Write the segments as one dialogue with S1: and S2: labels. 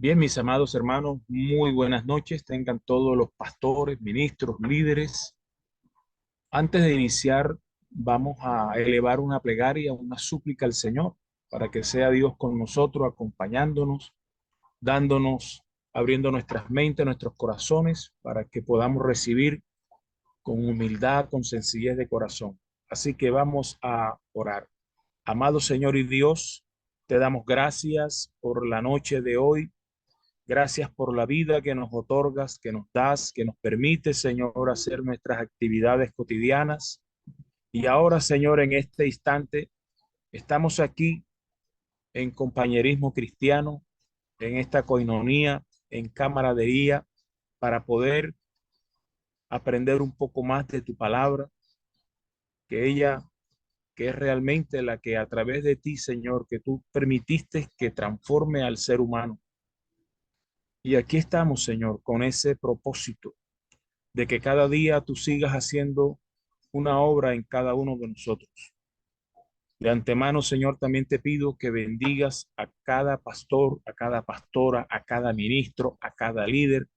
S1: Bien, mis amados hermanos, muy buenas noches. Tengan todos los pastores, ministros, líderes. Antes de iniciar, vamos a elevar una plegaria, una súplica al Señor, para que sea Dios con nosotros, acompañándonos, dándonos, abriendo nuestras mentes, nuestros corazones, para que podamos recibir con humildad, con sencillez de corazón. Así que vamos a orar. Amado Señor y Dios, te damos gracias por la noche de hoy. Gracias por la vida que nos otorgas, que nos das, que nos permite, Señor, hacer nuestras actividades cotidianas. Y ahora, Señor, en este instante, estamos aquí en compañerismo cristiano, en esta coinonía, en camaradería, para poder aprender un poco más de tu palabra, que ella, que es realmente la que a través de ti, Señor, que tú permitiste que transforme al ser humano. Y aquí estamos, Señor, con ese propósito de que cada día tú sigas haciendo una obra en cada uno de nosotros. De antemano, Señor, también te pido que bendigas a cada pastor, a cada pastora, a cada ministro, a cada líder,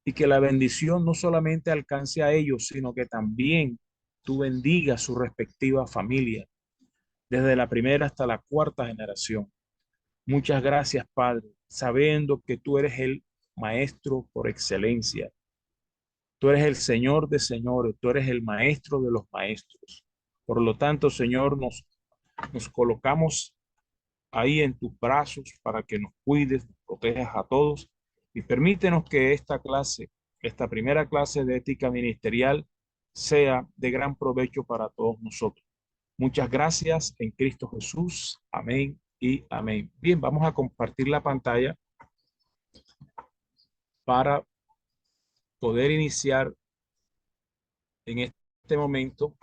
S1: y que la bendición no solamente alcance a ellos, sino que también tú bendigas su respectiva familia, desde la primera hasta la cuarta generación. Muchas gracias, Padre, sabiendo que tú eres el maestro por excelencia. Tú eres el Señor de señores, tú eres el maestro de los maestros. Por lo tanto, Señor, nos colocamos ahí en tus brazos para que nos cuides, nos protejas a todos y permítenos que esta clase, esta primera clase de ética ministerial, sea de gran provecho para todos nosotros. Muchas gracias en Cristo Jesús. Amén y amén. Bien, vamos a compartir la pantalla para poder iniciar en este momento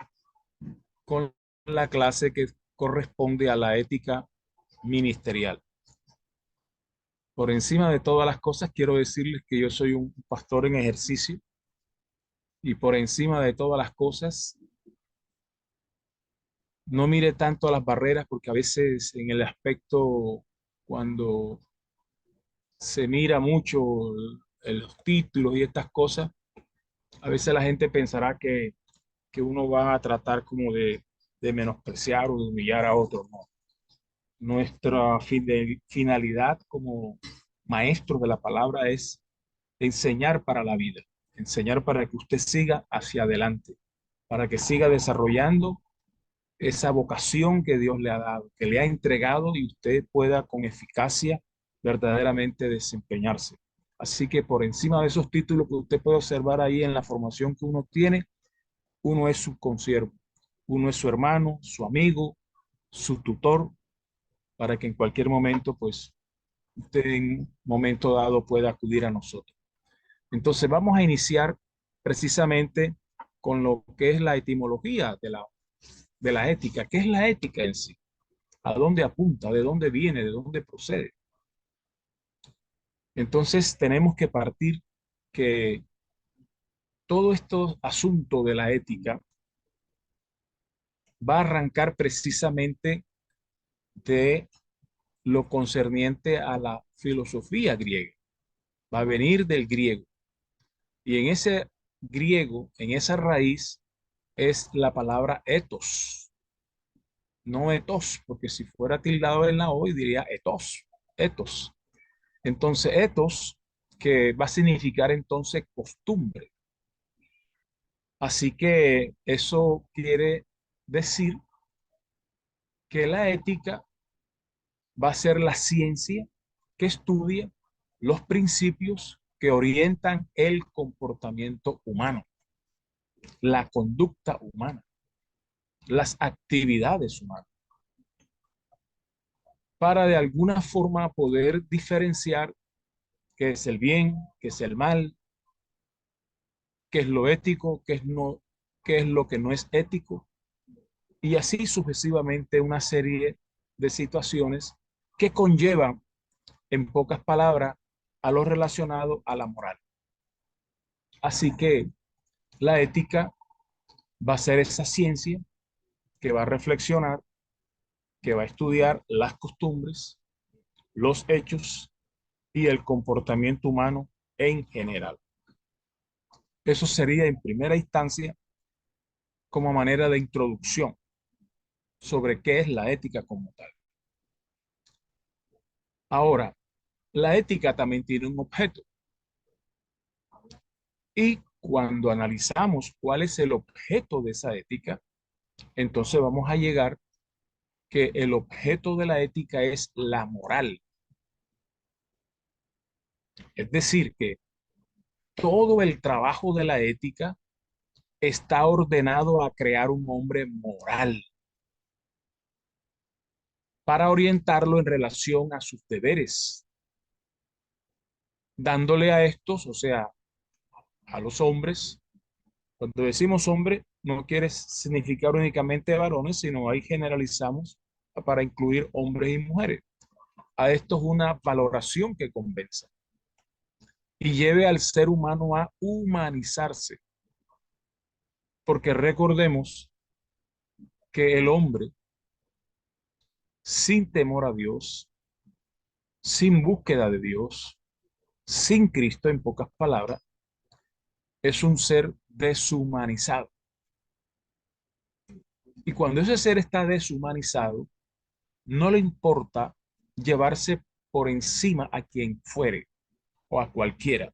S1: con la clase que corresponde a la ética ministerial. Por encima de todas las cosas, quiero decirles que yo soy un pastor en ejercicio y por encima de todas las cosas, no mire tanto a las barreras porque a veces en el aspecto, cuando se mira mucho los títulos y estas cosas, a veces la gente pensará que uno va a tratar como de menospreciar o de humillar a otros. No. Nuestra finalidad como maestros de la palabra es enseñar para la vida, enseñar para que usted siga hacia adelante, para que siga desarrollando esa vocación que Dios le ha dado, que le ha entregado y usted pueda con eficacia verdaderamente desempeñarse. Así que por encima de esos títulos que usted puede observar ahí en la formación que uno tiene, uno es su consiervo, uno es su hermano, su amigo, su tutor, para que en cualquier momento, pues, usted en un momento dado pueda acudir a nosotros. Entonces vamos a iniciar precisamente con lo que es la etimología de la ética. ¿Qué es la ética en sí? ¿A dónde apunta? ¿De dónde viene? ¿De dónde procede? Entonces tenemos que partir que todo este asunto de la ética va a arrancar precisamente de lo concerniente a la filosofía griega. Va a venir del griego. Y en ese griego, en esa raíz, es la palabra ethos, no etos, porque si fuera tildado en la O, diría etos, etos. Entonces, ethos, que va a significar entonces costumbre. Así que eso quiere decir que la ética va a ser la ciencia que estudia los principios que orientan el comportamiento humano, la conducta humana, las actividades humanas, para de alguna forma poder diferenciar qué es el bien, qué es el mal, qué es lo ético, qué es lo que no es ético, y así sucesivamente una serie de situaciones que conllevan, en pocas palabras, a lo relacionado a la moral. Así que la ética va a ser esa ciencia que va a reflexionar, que va a estudiar las costumbres, los hechos y el comportamiento humano en general. Eso sería en primera instancia como manera de introducción sobre qué es la ética como tal. Ahora, la ética también tiene un objeto y cuando analizamos cuál es el objeto de esa ética, entonces vamos a llegar que el objeto de la ética es la moral. Es decir, que todo el trabajo de la ética está ordenado a crear un hombre moral para orientarlo en relación a sus deberes, dándole a estos, o sea, a los hombres. Cuando decimos hombre, no quiere significar únicamente varones, sino ahí generalizamos para incluir hombres y mujeres. A esto es una valoración que convenza y lleve al ser humano a humanizarse, porque recordemos que el hombre, sin temor a Dios, sin búsqueda de Dios, sin Cristo, en pocas palabras, es un ser deshumanizado. Y cuando ese ser está deshumanizado, no le importa llevarse por encima a quien fuere o a cualquiera.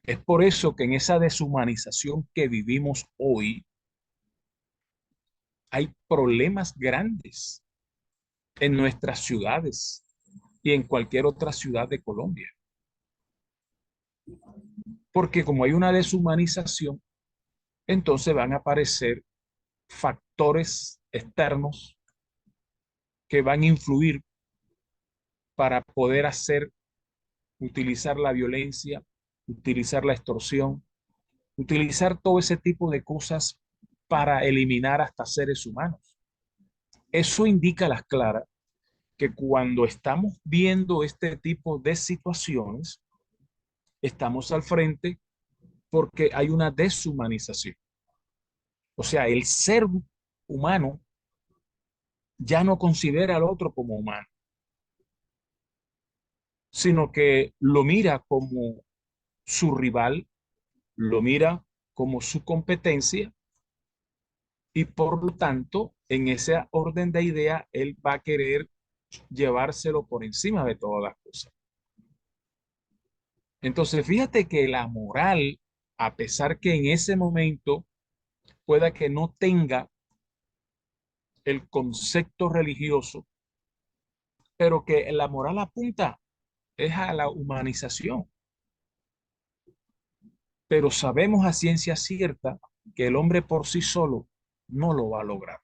S1: Es por eso que en esa deshumanización que vivimos hoy hay problemas grandes en nuestras ciudades y en cualquier otra ciudad de Colombia. Porque como hay una deshumanización, entonces van a aparecer factores externos que van a influir para poder utilizar la violencia, utilizar la extorsión, utilizar todo ese tipo de cosas para eliminar hasta seres humanos. Eso indica a las claras que cuando estamos viendo este tipo de situaciones, estamos al frente porque hay una deshumanización. O sea, el ser humano ya no considera al otro como humano, sino que lo mira como su rival, lo mira como su competencia y por lo tanto, en ese orden de idea, él va a querer llevárselo por encima de todas las cosas. Entonces, fíjate que la moral, a pesar que en ese momento pueda que no tenga el concepto religioso, pero que la moral apunta es a la humanización. Pero sabemos a ciencia cierta que el hombre por sí solo no lo va a lograr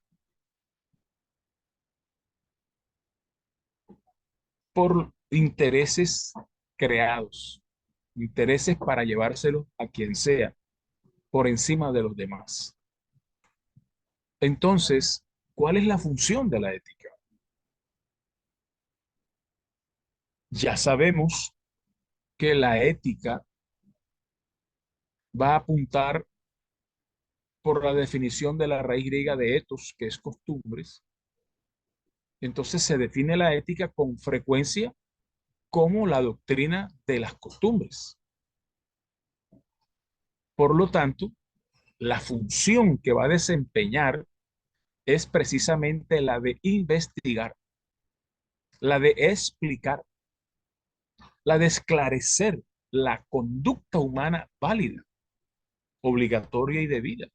S1: por intereses creados, intereses para llevárselo a quien sea por encima de los demás. Entonces, ¿cuál es la función de la ética? Ya sabemos que la ética va a apuntar por la definición de la raíz griega de ethos, que es costumbres. Entonces se define la ética con frecuencia como la doctrina de las costumbres. Por lo tanto, la función que va a desempeñar es precisamente la de investigar, la de explicar, la de esclarecer la conducta humana válida, obligatoria y debida.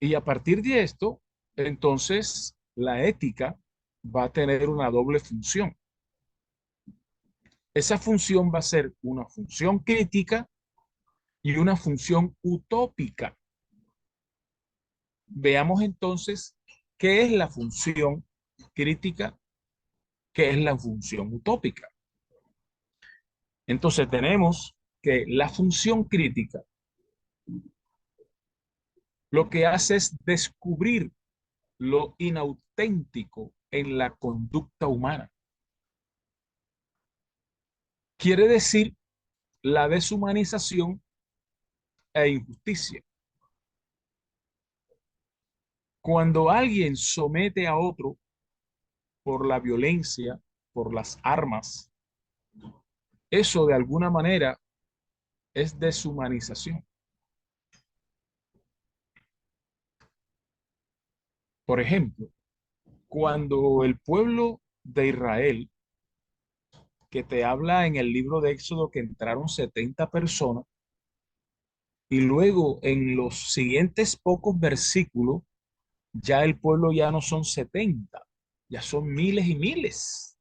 S1: Y a partir de esto, entonces, la ética va a tener una doble función. Esa función va a ser una función crítica y una función utópica. Veamos entonces qué es la función crítica, qué es la función utópica. Entonces tenemos que la función crítica lo que hace es descubrir lo inauténtico en la conducta humana. Quiere decir la deshumanización e injusticia. Cuando alguien somete a otro por la violencia, por las armas. Eso de alguna manera es deshumanización. Por ejemplo, cuando el pueblo de Israel, que te habla en el libro de Éxodo que entraron 70 personas, y luego en los siguientes pocos versículos, ya el pueblo ya no son 70, ya son miles y miles,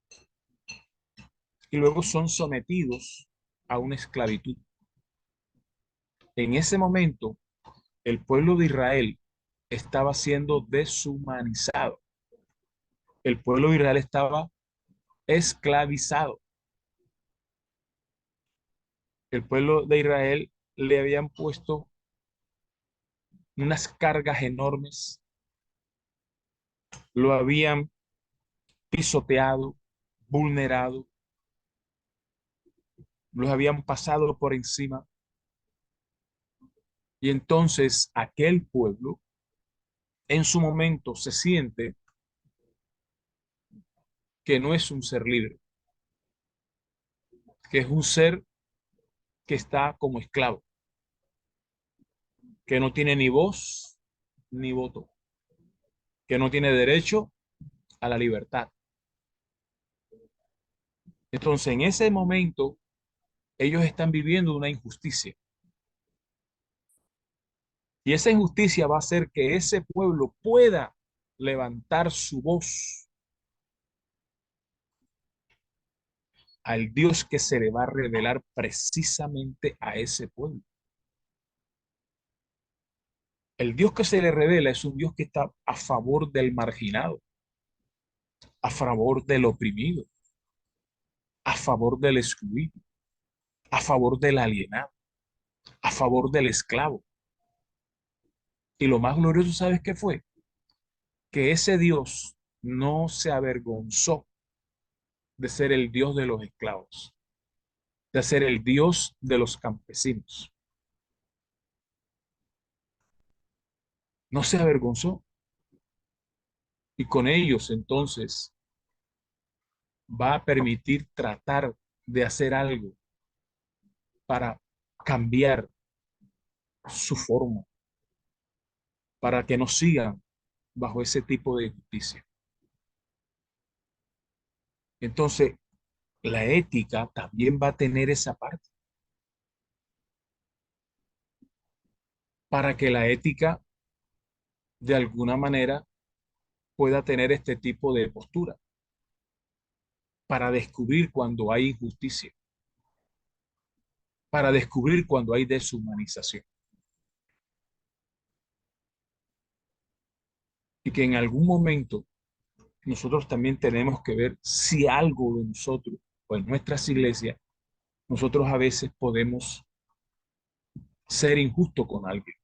S1: y luego son sometidos a una esclavitud. En ese momento, el pueblo de Israel estaba siendo deshumanizado. El pueblo de Israel estaba esclavizado. El pueblo de Israel le habían puesto unas cargas enormes, lo habían pisoteado, vulnerado, los habían pasado por encima. Y entonces aquel pueblo en su momento se siente que no es un ser libre, que es un ser que está como esclavo, que no tiene ni voz ni voto, que no tiene derecho a la libertad. Entonces, en ese momento, ellos están viviendo una injusticia. Y esa injusticia va a hacer que ese pueblo pueda levantar su voz al Dios que se le va a revelar precisamente a ese pueblo. El Dios que se le revela es un Dios que está a favor del marginado, a favor del oprimido, a favor del excluido, a favor del alienado, a favor del esclavo. Y lo más glorioso, ¿sabes qué fue? Que ese Dios no se avergonzó de ser el Dios de los esclavos, de ser el Dios de los campesinos. No se avergonzó. Y con ellos entonces va a permitir tratar de hacer algo para cambiar su forma, para que no sigan bajo ese tipo de justicia. Entonces, la ética también va a tener esa parte, para que la ética de alguna manera pueda tener este tipo de postura, para descubrir cuando hay injusticia, para descubrir cuando hay deshumanización. Y que en algún momento nosotros también tenemos que ver si algo de nosotros o en nuestras iglesias, nosotros a veces podemos ser injustos con alguien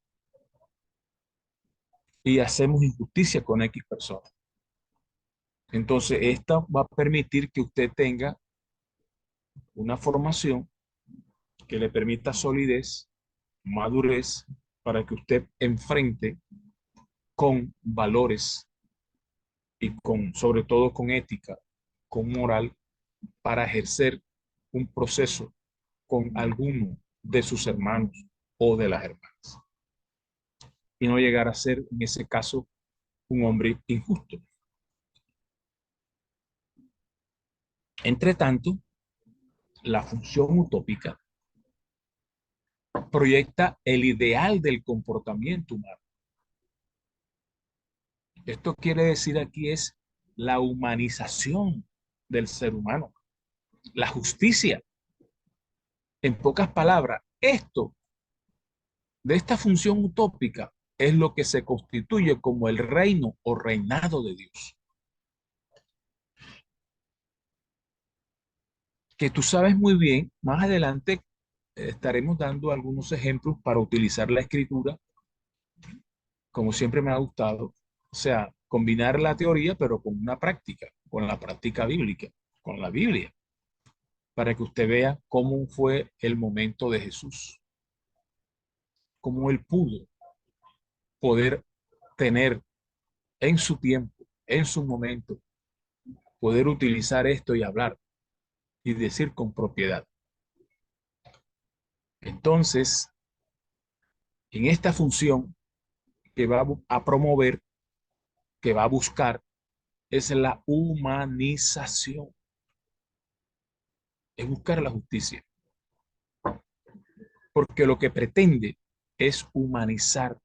S1: y hacemos injusticia con X personas. Entonces, esta va a permitir que usted tenga una formación que le permita solidez, madurez, para que usted enfrente con valores y con, sobre todo con ética, con moral, para ejercer un proceso con alguno de sus hermanos o de las hermanas. Y no llegar a ser, en ese caso, un hombre injusto. Entre tanto, la función utópica proyecta el ideal del comportamiento humano. Esto quiere decir aquí es la humanización del ser humano, la justicia. En pocas palabras, esto de esta función utópica es lo que se constituye como el reino o reinado de Dios. Que tú sabes muy bien, más adelante estaremos dando algunos ejemplos para utilizar la escritura, como siempre me ha gustado, o sea, combinar la teoría pero con una práctica, con la práctica bíblica, con la Biblia, para que usted vea cómo fue el momento de Jesús, cómo él pudo poder tener en su tiempo, en su momento, poder utilizar esto y hablar y decir con propiedad. Entonces, en esta función que va a promover, que va a buscar, es la humanización, es buscar la justicia, porque lo que pretende es humanizar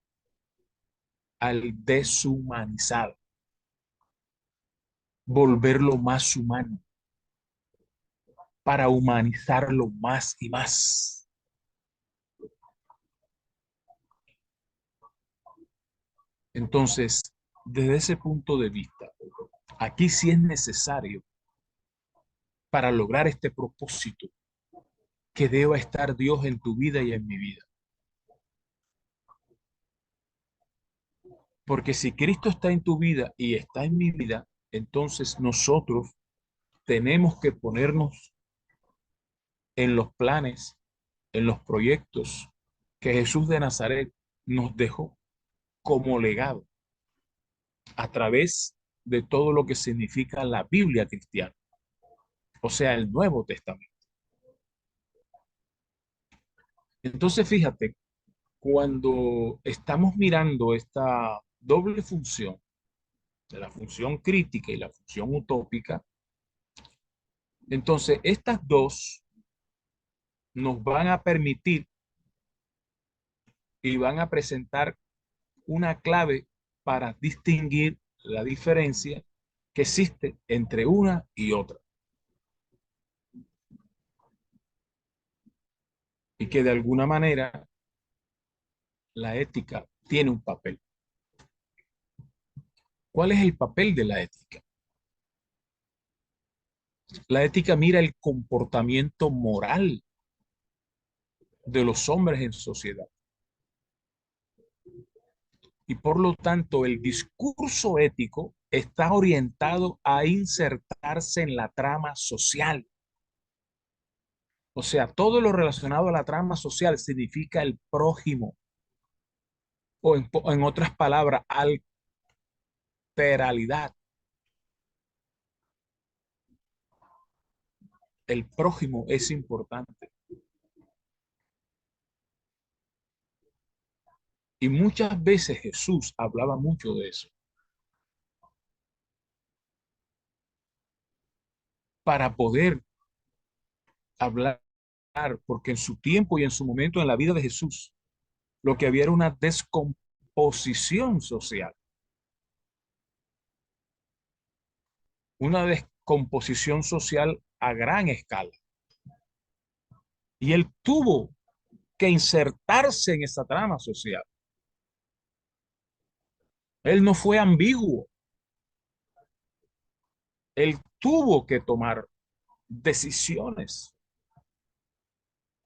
S1: al deshumanizado, volverlo más humano, para humanizarlo más y más. Entonces, desde ese punto de vista, aquí sí es necesario para lograr este propósito que deba estar Dios en tu vida y en mi vida. Porque si Cristo está en tu vida y está en mi vida, entonces nosotros tenemos que ponernos en los planes, en los proyectos que Jesús de Nazaret nos dejó como legado a través de todo lo que significa la Biblia cristiana, o sea, el Nuevo Testamento. Entonces, fíjate, cuando estamos mirando esta doble función, de la función crítica y la función utópica, entonces estas dos nos van a permitir y van a presentar una clave para distinguir la diferencia que existe entre una y otra y que de alguna manera la ética tiene un papel. ¿Cuál es el papel de la ética? La ética mira el comportamiento moral de los hombres en sociedad y por lo tanto el discurso ético está orientado a insertarse en la trama social. O sea, todo lo relacionado a la trama social significa el prójimo, o en otras palabras, alteralidad. El prójimo es importante. Y muchas veces Jesús hablaba mucho de eso, para poder hablar, porque en su tiempo y en su momento en la vida de Jesús, lo que había era una descomposición social, una descomposición social a gran escala. Y él tuvo que insertarse en esa trama social. Él no fue ambiguo, él tuvo que tomar decisiones.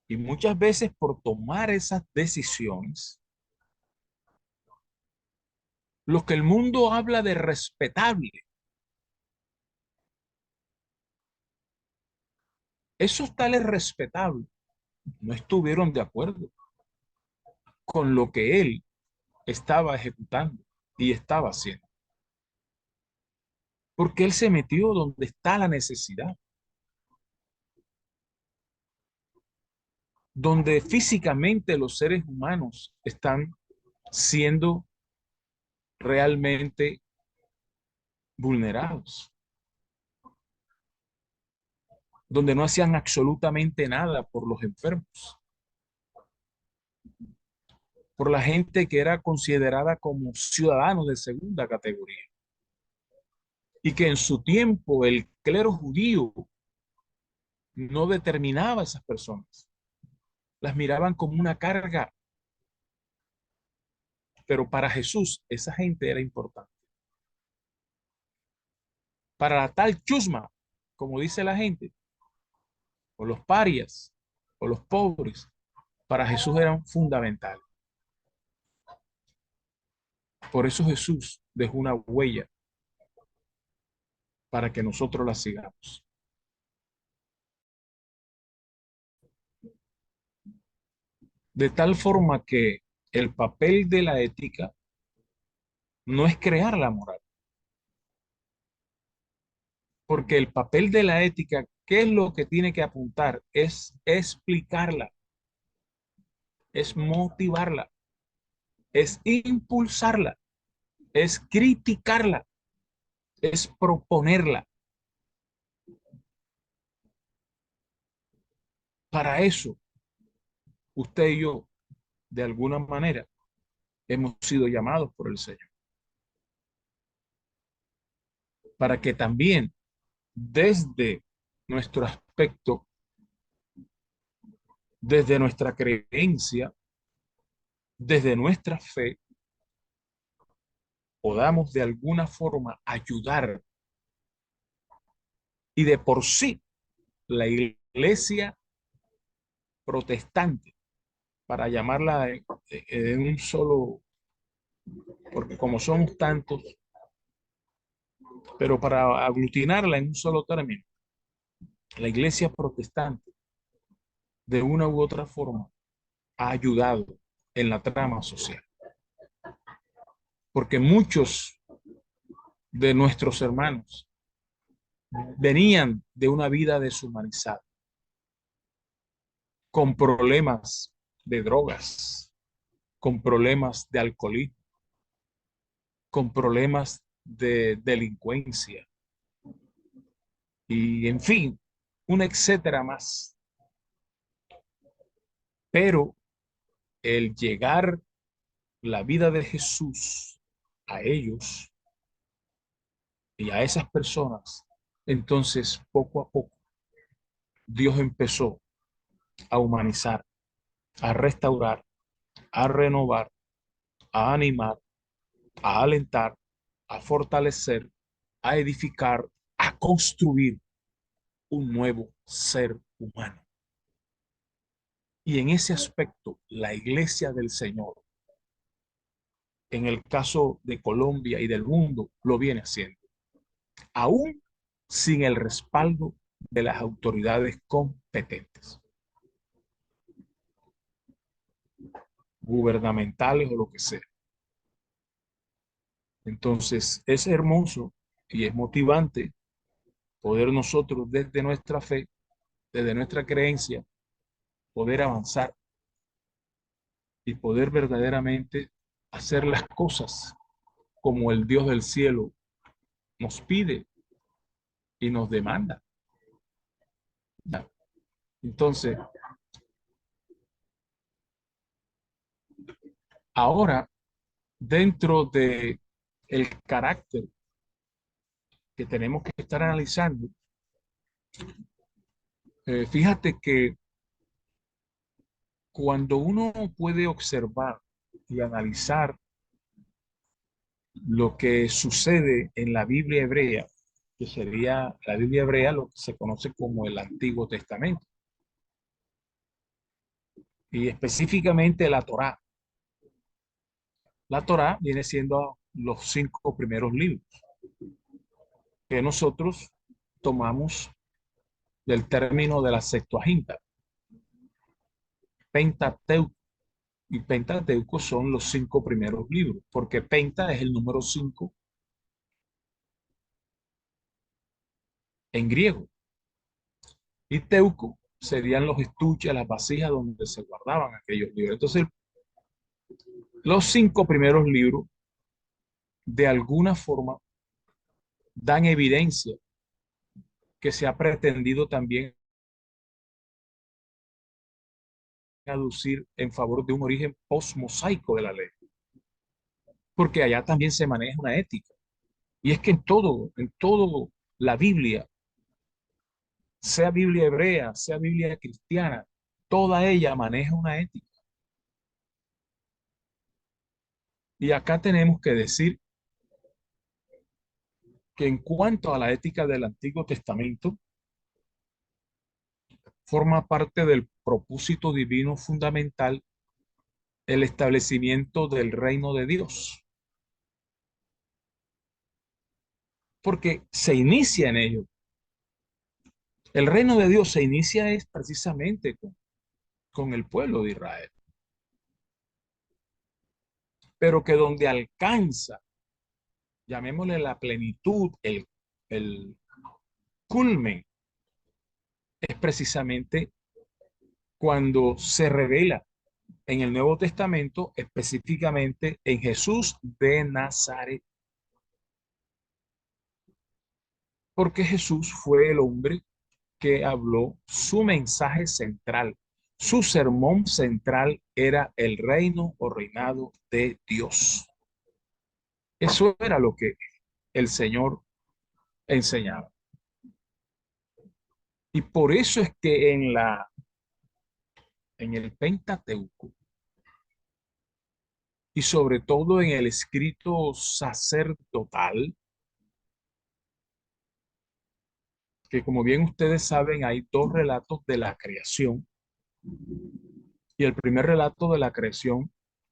S1: Y muchas veces por tomar esas decisiones, lo que el mundo habla de respetable, esos tales respetables no estuvieron de acuerdo con lo que él estaba ejecutando y estaba haciendo. Porque él se metió donde está la necesidad, donde físicamente los seres humanos están siendo realmente vulnerados, donde no hacían absolutamente nada por los enfermos, por la gente que era considerada como ciudadanos de segunda categoría, y que en su tiempo el clero judío no determinaba a esas personas, las miraban como una carga, pero para Jesús esa gente era importante. Para la tal chusma, como dice la gente, o los parias, o los pobres, para Jesús eran fundamentales. Por eso Jesús dejó una huella para que nosotros la sigamos. De tal forma que el papel de la ética no es crear la moral, Porque el papel de la ética, ¿qué es lo que tiene que apuntar? Es explicarla, es motivarla, es impulsarla, es criticarla, es proponerla. Para eso, usted y yo, de alguna manera, hemos sido llamados por el Señor. Para que también desde nuestro aspecto, desde nuestra creencia, desde nuestra fe, podamos de alguna forma ayudar. Y de por sí, la iglesia protestante, para llamarla en un solo, porque como somos tantos, pero para aglutinarla en un solo término, la iglesia protestante, de una u otra forma, ha ayudado en la trama social. Porque muchos de nuestros hermanos venían de una vida deshumanizada, con problemas de drogas, con problemas de alcoholismo, con problemas de delincuencia y, en fin, un etcétera más. Pero el llegar la vida de Jesús a ellos y a esas personas, entonces poco a poco Dios empezó a humanizar, a restaurar, a renovar, a animar, a alentar, a fortalecer, a edificar, a construir un nuevo ser humano. Y en ese aspecto, la iglesia del Señor, en el caso de Colombia y del mundo, lo viene haciendo, aún sin el respaldo de las autoridades competentes, gubernamentales o lo que sea. Entonces, es hermoso y es motivante poder nosotros desde nuestra fe, desde nuestra creencia, poder avanzar y poder verdaderamente hacer las cosas como el Dios del cielo nos pide y nos demanda. ¿Ya? Entonces, ahora, dentro de el carácter que tenemos que estar analizando, fíjate que cuando uno puede observar y analizar lo que sucede en la Biblia hebrea, que sería la Biblia hebrea, lo que se conoce como el Antiguo Testamento, y específicamente la Torá. La Torá viene siendo los 5 primeros libros que nosotros tomamos del término de la Septuaginta, Pentateuco. Y Pentateuco son los 5 primeros libros, porque Penta es el número 5 en griego. Y Teuco serían los estuches, las vasijas donde se guardaban aquellos libros. Entonces, los 5 primeros libros, de alguna forma, dan evidencia que se ha pretendido también aducir en favor de un origen postmosaico de la ley, porque allá también se maneja una ética. Y es que en todo la Biblia, sea Biblia hebrea, sea Biblia cristiana, toda ella maneja una ética. Y acá tenemos que decir que en cuanto a la ética del Antiguo Testamento, forma parte del propósito divino fundamental el establecimiento del reino de Dios, porque se inicia en ello. El reino de Dios se inicia es precisamente con el pueblo de Israel, pero que donde alcanza, llamémosle la plenitud, el culmen es precisamente cuando se revela en el Nuevo Testamento, específicamente en Jesús de Nazaret, porque Jesús fue el hombre que habló su mensaje central. Su sermón central era el reino o reinado de Dios. Eso era lo que el Señor enseñaba. Y por eso es que en el Pentateuco y sobre todo en el escrito sacerdotal, que como bien ustedes saben, hay dos relatos de la creación. Y el primer relato de la creación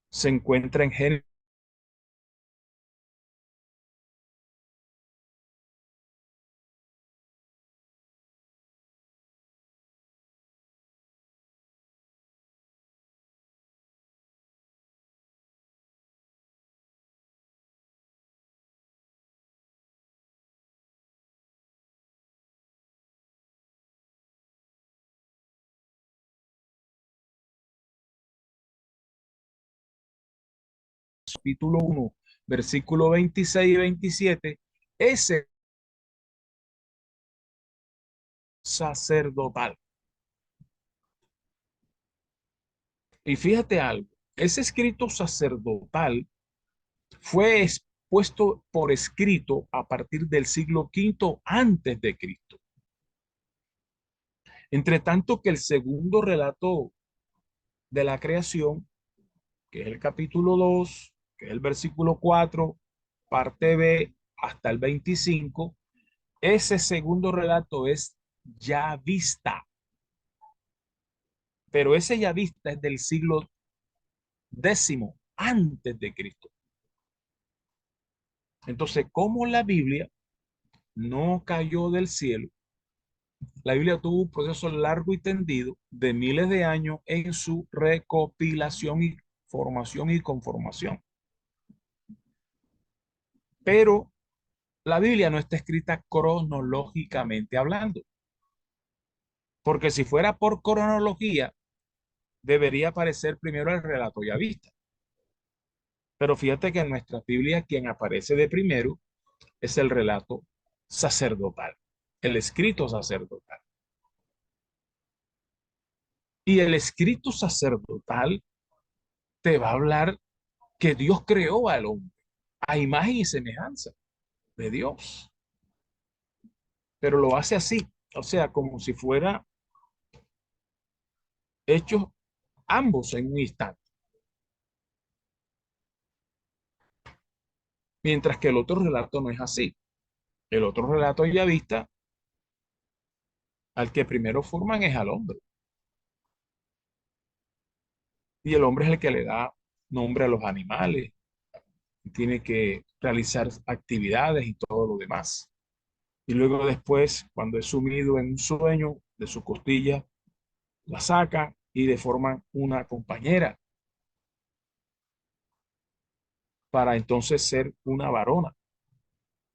S1: se encuentra en Génesis capítulo 1, versículo 26 y 27, ese sacerdotal. Y fíjate algo, ese escrito sacerdotal fue expuesto por escrito a partir del siglo V antes de Cristo. Entre tanto que el segundo relato de la creación, que es el capítulo 2, que es el versículo 4, parte B hasta el 25, ese segundo relato es ya vista, pero ese ya vista es del siglo X antes de Cristo. Entonces, como la Biblia no cayó del cielo, la Biblia tuvo un proceso largo y tendido de miles de años en su recopilación y formación y conformación. Pero la Biblia no está escrita cronológicamente hablando, porque si fuera por cronología, debería aparecer primero el relato ya visto. Pero fíjate que en nuestra Biblia quien aparece de primero es el relato sacerdotal, el escrito sacerdotal. Y el escrito sacerdotal te va a hablar que Dios creó al hombre a imagen y semejanza de Dios, pero lo hace así, o sea, como si fuera hechos ambos en un instante, mientras que el otro relato no es así. El otro relato ya vista, al que primero forman es al hombre, y el hombre es el que le da nombre a los animales, y tiene que realizar actividades y todo lo demás. Y luego después, cuando es sumido en un sueño, de su costilla la saca y le forman una compañera para entonces ser una varona,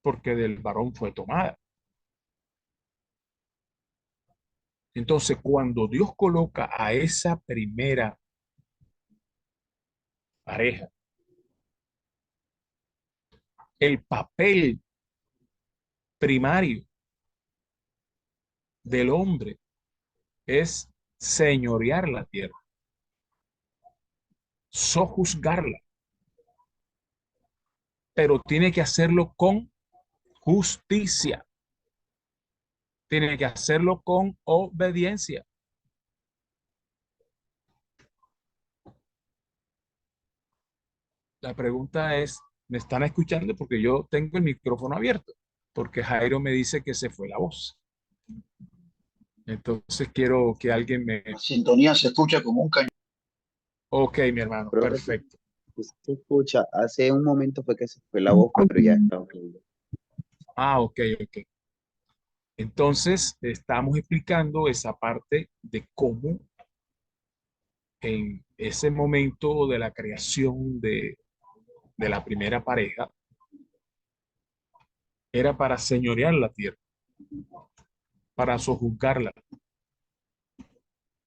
S1: porque del varón fue tomada. Entonces, cuando Dios coloca a esa primera pareja, el papel primario del hombre es señorear la tierra, sojuzgarla, pero tiene que hacerlo con justicia, tiene que hacerlo con obediencia. La pregunta es, ¿me están escuchando? Porque yo tengo el micrófono abierto, porque Jairo me dice que se fue la voz. Entonces quiero que alguien me...
S2: La sintonía se escucha como un cañón.
S1: Ok, mi hermano,
S3: Profe,
S1: perfecto.
S3: se escucha, hace un momento fue que se fue la voz, pero ya está ok.
S1: Ah, ok, ok. Entonces estamos explicando esa parte de cómo en ese momento de la creación de la primera pareja era para señorear la tierra. para sojuzgarla.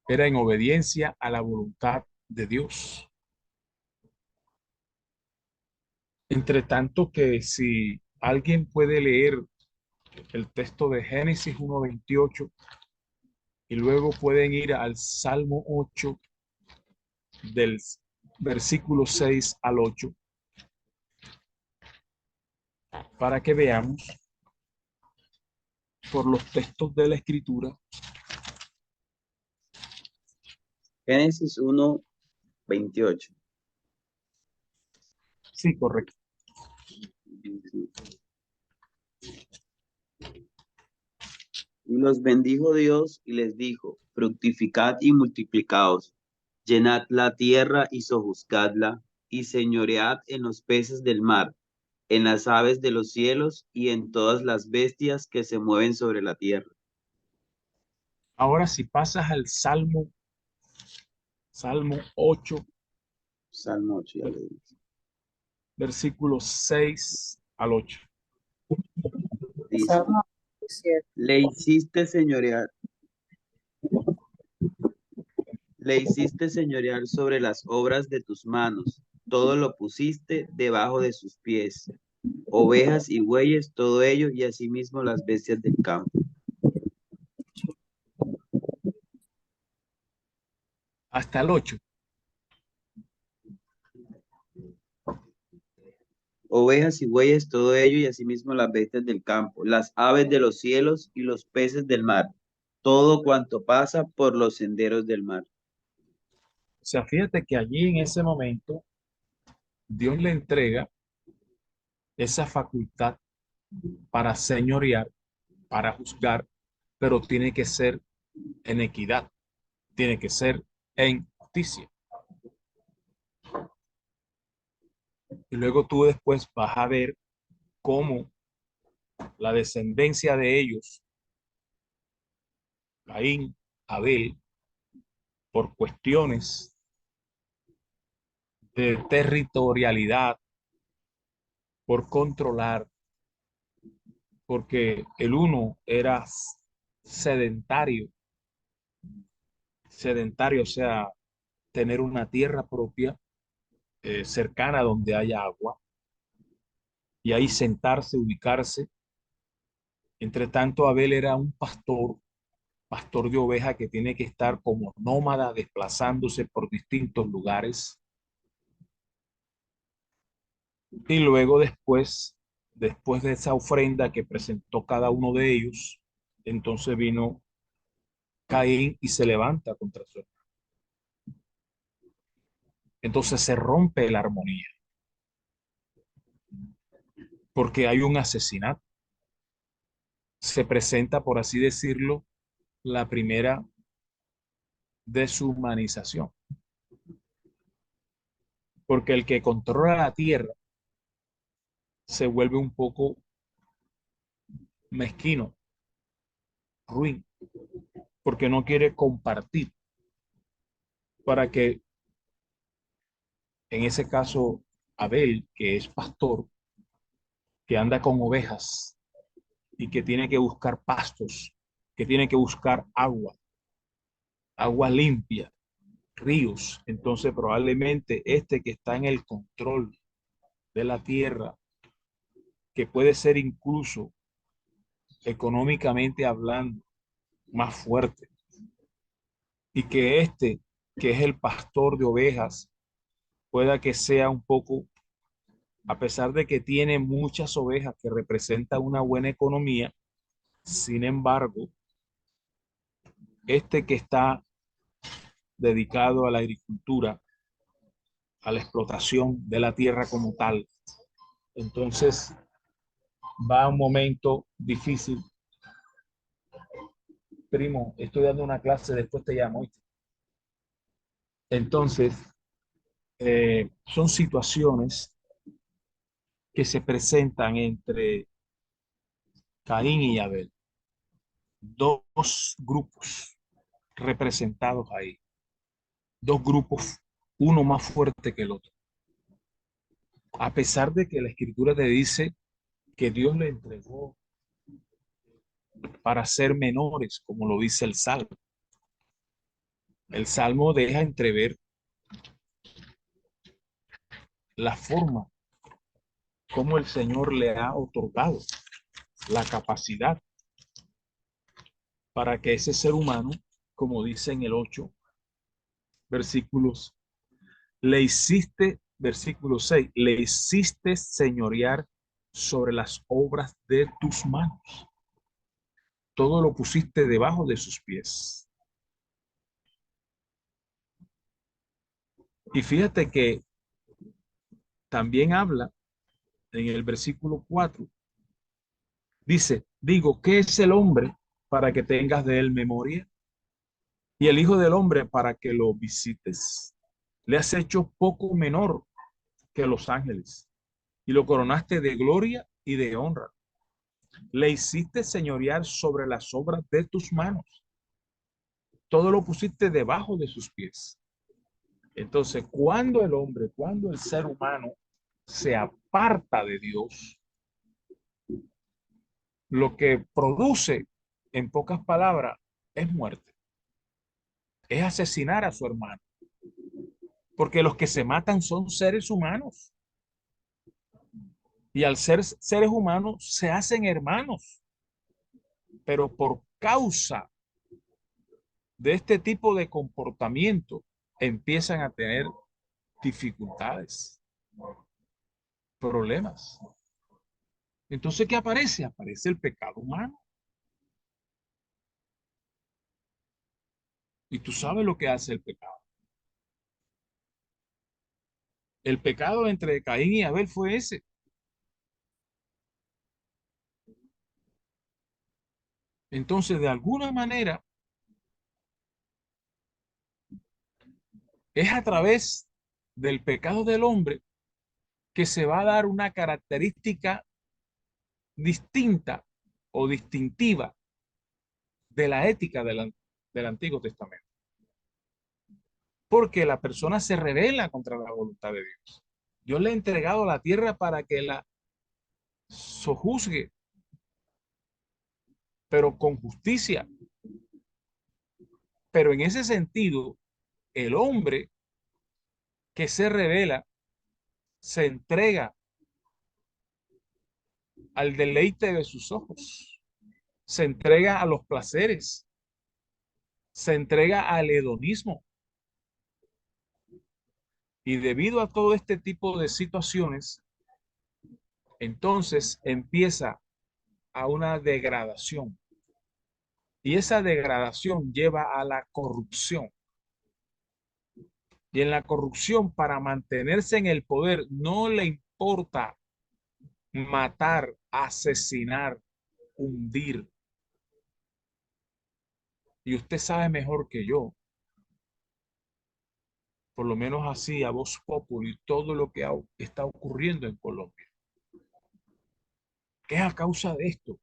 S1: Era en obediencia a la voluntad de Dios. Entre tanto que si alguien puede leer el texto de Génesis 1:28 y luego pueden ir al Salmo 8 del versículo 6 al 8 para que veamos por los textos de la Escritura.
S3: Génesis 1:28.
S1: Sí, correcto.
S3: Y los bendijo Dios y les dijo: fructificad y multiplicaos, llenad la tierra y sojuzgadla, y señoread en los peces del mar, en las aves de los cielos y en todas las bestias que se mueven sobre la tierra.
S1: Ahora si pasas al Salmo 8,
S3: Salmo 8, ya leí.
S1: versículos 6 al 8.
S3: Dice:
S4: Salmo 17.
S3: Le hiciste señorear sobre las obras de tus manos, todo lo pusiste debajo de sus pies, ovejas y bueyes, todo ello, y asimismo las bestias del campo.
S1: Hasta el 8.
S3: Ovejas y bueyes, todo ello, y asimismo las bestias del campo, las aves de los cielos y los peces del mar, todo cuanto pasa por los senderos del mar.
S1: O sea, fíjate que allí en ese momento Dios le entrega esa facultad para señorear, para juzgar, pero tiene que ser en equidad, tiene que ser en justicia. Y luego tú después vas a ver cómo la descendencia de ellos, Caín, Abel, por cuestiones de territorialidad, por controlar, porque el uno era sedentario, sedentario, o sea, tener una tierra propia cercana donde haya agua y ahí sentarse, ubicarse. Entre tanto, Abel era un pastor de oveja que tiene que estar como nómada desplazándose por distintos lugares. Y luego después de esa ofrenda que presentó cada uno de ellos, entonces vino Caín y se levanta contra su hermano. Entonces se rompe la armonía porque hay un asesinato. Se presenta, por así decirlo, la primera deshumanización. Porque el que controla la tierra se vuelve un poco mezquino, ruin, porque no quiere compartir para que, en ese caso, Abel, que es pastor, que anda con ovejas y que tiene que buscar pastos, que tiene que buscar agua limpia, ríos. Entonces probablemente este que está en el control de la tierra, que puede ser incluso económicamente hablando más fuerte, y que este, que es el pastor de ovejas, pueda que sea un poco, a pesar de que tiene muchas ovejas que representa una buena economía, sin embargo, este que está dedicado a la agricultura, a la explotación de la tierra como tal, entonces va a un momento difícil. Primo, estoy dando una clase, después te llamo. ¿Oíste? Entonces, son situaciones que se presentan entre Caín y Abel, dos grupos representados ahí, dos grupos, uno más fuerte que el otro. A pesar de que la escritura te dice que Dios le entregó para ser menores, como lo dice el Salmo. El Salmo deja entrever la forma como el Señor le ha otorgado la capacidad para que ese ser humano, como dice en el 8 versículos, le hiciste, versículo 6, le hiciste señorear sobre las obras de tus manos. Todo lo pusiste debajo de sus pies. Y fíjate que también habla en el versículo 4. Dice, digo, ¿qué es el hombre para que tengas de él memoria? Y el Hijo del Hombre para que lo visites. Le has hecho poco menor que los ángeles y lo coronaste de gloria y de honra. Le hiciste señorear sobre las obras de tus manos. Todo lo pusiste debajo de sus pies. Entonces, cuando el hombre, cuando el ser humano se aparta de Dios, lo que produce, en pocas palabras, es muerte, es asesinar a su hermano, porque los que se matan son seres humanos y al ser seres humanos se hacen hermanos, pero por causa de este tipo de comportamiento empiezan a tener dificultades, problemas. Entonces, ¿qué aparece? Aparece el pecado humano. Y tú sabes lo que hace el pecado. El pecado entre Caín y Abel fue ese. Entonces, de alguna manera, es a través del pecado del hombre que se va a dar una característica distinta o distintiva de la ética del Antiguo Testamento. Porque la persona se rebela contra la voluntad de Dios. Dios le ha entregado la tierra para que la sojuzgue, pero con justicia. Pero en ese sentido, el hombre que se revela se entrega al deleite de sus ojos, se entrega a los placeres, se entrega al hedonismo. Y debido a todo este tipo de situaciones, entonces empieza a una degradación. Y esa degradación lleva a la corrupción. Y en la corrupción, para mantenerse en el poder, no le importa matar, asesinar, hundir. Y usted sabe mejor que yo, por lo menos así a voz populi, todo lo que está ocurriendo en Colombia. ¿Qué es a causa de esto?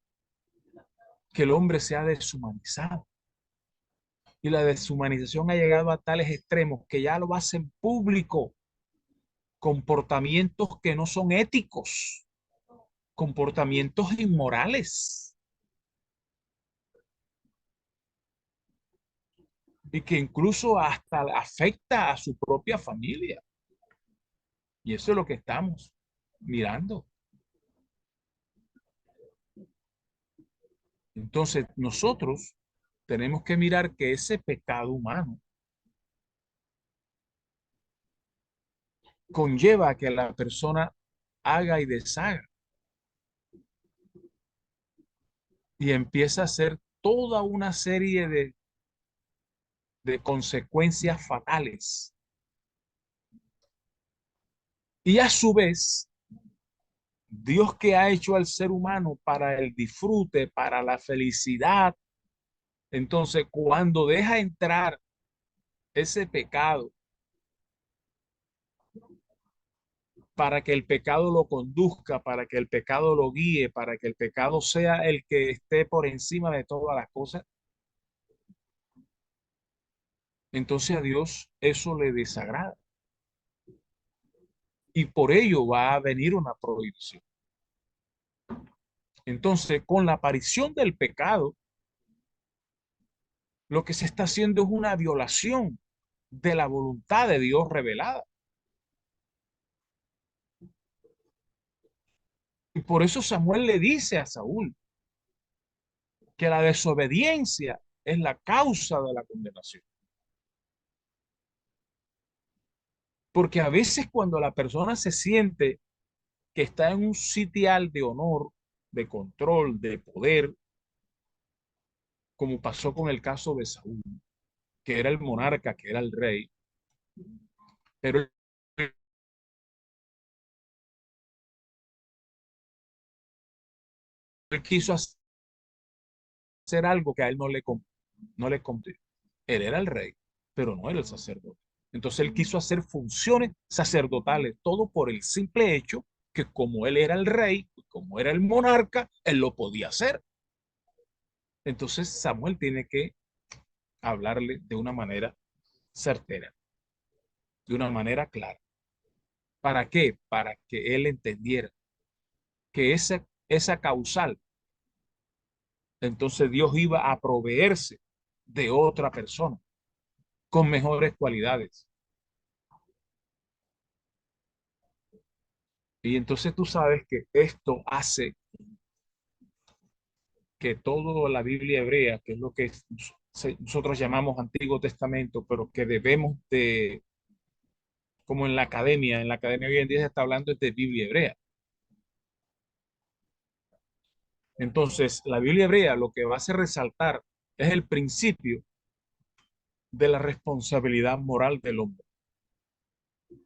S1: Que el hombre se ha deshumanizado. Y la deshumanización ha llegado a tales extremos que ya lo hacen público. Comportamientos que no son éticos, comportamientos inmorales y que incluso hasta afecta a su propia familia. Y eso es lo que estamos mirando. Entonces, nosotros tenemos que mirar que ese pecado humano conlleva a que la persona haga y deshaga y empieza a hacer toda una serie de consecuencias fatales. Y a su vez, Dios que ha hecho al ser humano para el disfrute, para la felicidad, entonces cuando deja entrar ese pecado para que el pecado lo conduzca, para que el pecado lo guíe, para que el pecado sea el que esté por encima de todas las cosas, entonces a Dios eso le desagrada. Y por ello va a venir una prohibición. Entonces, con la aparición del pecado, lo que se está haciendo es una violación de la voluntad de Dios revelada. Y por eso Samuel le dice a Saúl que la desobediencia es la causa de la condenación. Porque a veces cuando la persona se siente que está en un sitial de honor, de control, de poder, como pasó con el caso de Saúl, que era el monarca, que era el rey, pero él quiso hacer algo que a él no le convenía. Él era el rey, pero no era el sacerdote. Entonces él quiso hacer funciones sacerdotales, todo por el simple hecho que como él era el rey, como era el monarca, él lo podía hacer. Entonces Samuel tiene que hablarle de una manera certera, de una manera clara. ¿Para qué? Para que él entendiera que esa causal, entonces Dios iba a proveerse de otra persona con mejores cualidades. Y entonces tú sabes que esto hace que toda la Biblia hebrea, que es lo que nosotros llamamos Antiguo Testamento, pero que debemos de, como en la academia hoy en día se está hablando de Biblia hebrea. Entonces, la Biblia hebrea lo que va a hacer resaltar es el principio de la responsabilidad moral del hombre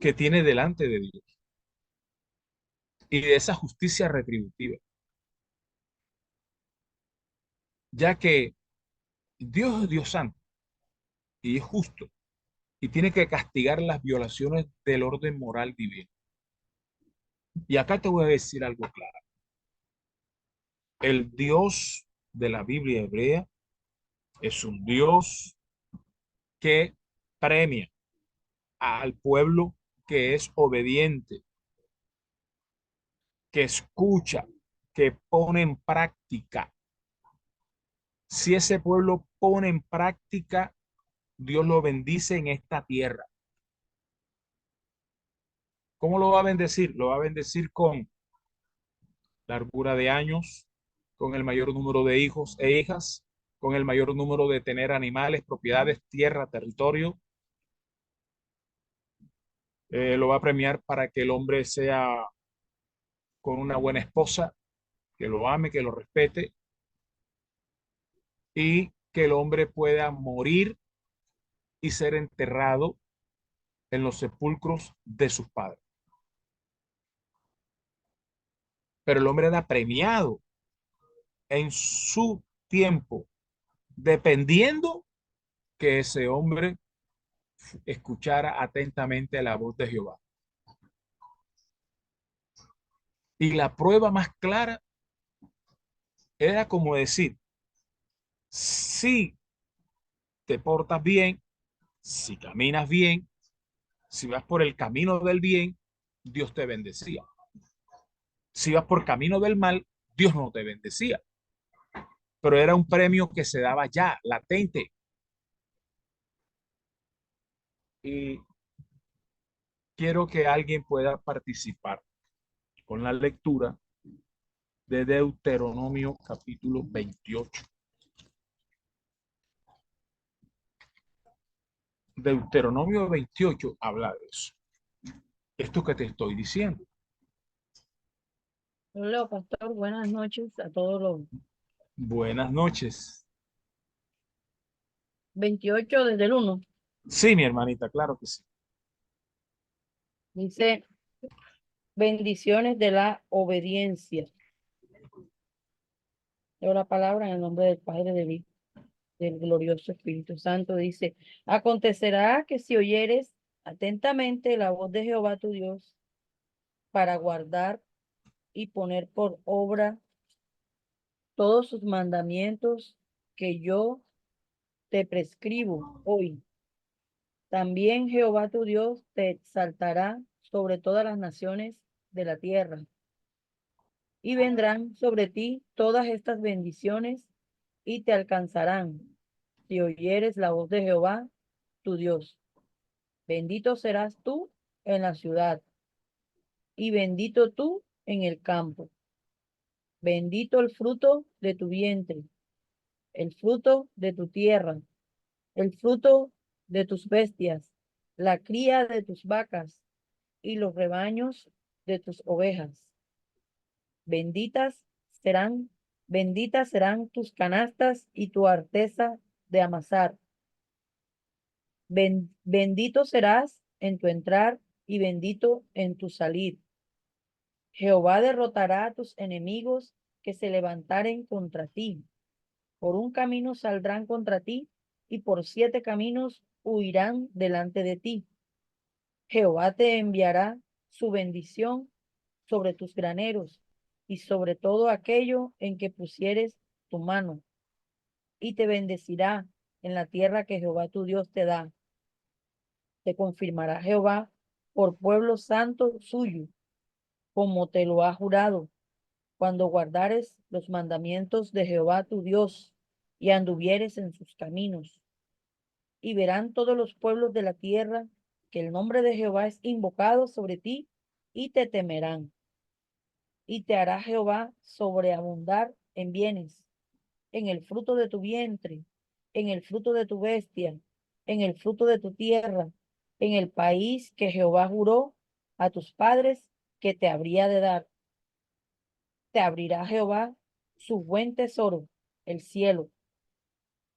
S1: que tiene delante de Dios y de esa justicia retributiva, ya que Dios es Dios santo y es justo y tiene que castigar las violaciones del orden moral divino. Y acá te voy a decir algo claro. El Dios de la Biblia hebrea es un Dios que premia al pueblo que es obediente, que escucha, que pone en práctica. Si ese pueblo pone en práctica, Dios lo bendice en esta tierra. ¿Cómo lo va a bendecir? Lo va a bendecir con largura de años, con el mayor número de hijos e hijas, con el mayor número de tener animales, propiedades, tierra, territorio. Lo va a premiar para que el hombre sea con una buena esposa, que lo ame, que lo respete y que el hombre pueda morir y ser enterrado en los sepulcros de sus padres. Pero el hombre era premiado en su tiempo, dependiendo que ese hombre escuchara atentamente la voz de Jehová. Y la prueba más clara era como decir, si te portas bien, si caminas bien, si vas por el camino del bien, Dios te bendecía. Si vas por camino del mal, Dios no te bendecía. Pero era un premio que se daba ya, latente. Y quiero que alguien pueda participar con la lectura de Deuteronomio capítulo 28. Deuteronomio 28 habla de eso. Esto que te estoy diciendo.
S4: Hola, pastor, buenas noches a todos los
S1: Buenas noches.
S4: 28 desde el 1.
S1: Sí, mi hermanita, claro que sí.
S4: Dice, bendiciones de la obediencia. Leo la palabra en el nombre del Padre, del Hijo, del glorioso Espíritu Santo. Dice, acontecerá que si oyeres atentamente la voz de Jehová tu Dios para guardar y poner por obra todos sus mandamientos que yo te prescribo hoy. También Jehová tu Dios te exaltará sobre todas las naciones de la tierra y vendrán sobre ti todas estas bendiciones y te alcanzarán si oyeres la voz de Jehová, tu Dios. Bendito serás tú en la ciudad y bendito tú en el campo. Bendito el fruto de tu vientre, el fruto de tu tierra, el fruto de tus bestias, la cría de tus vacas y los rebaños de tus ovejas. Benditas serán, benditas serán tus canastas y tu arteza de amasar. Bendito serás en tu entrar y bendito en tu salir. Jehová derrotará a tus enemigos que se levantaren contra ti. Por un camino saldrán contra ti y por 7 caminos huirán delante de ti. Jehová te enviará su bendición sobre tus graneros y sobre todo aquello en que pusieres tu mano, y te bendecirá en la tierra que Jehová tu Dios te da. Te confirmará Jehová por pueblo santo suyo, como te lo ha jurado, cuando guardares los mandamientos de Jehová tu Dios y anduvieres en sus caminos. Y verán todos los pueblos de la tierra que el nombre de Jehová es invocado sobre ti y te temerán. Y te hará Jehová sobreabundar en bienes, en el fruto de tu vientre, en el fruto de tu bestia, en el fruto de tu tierra, en el país que Jehová juró a tus padres que te habría de dar. Te abrirá Jehová su buen tesoro, el cielo,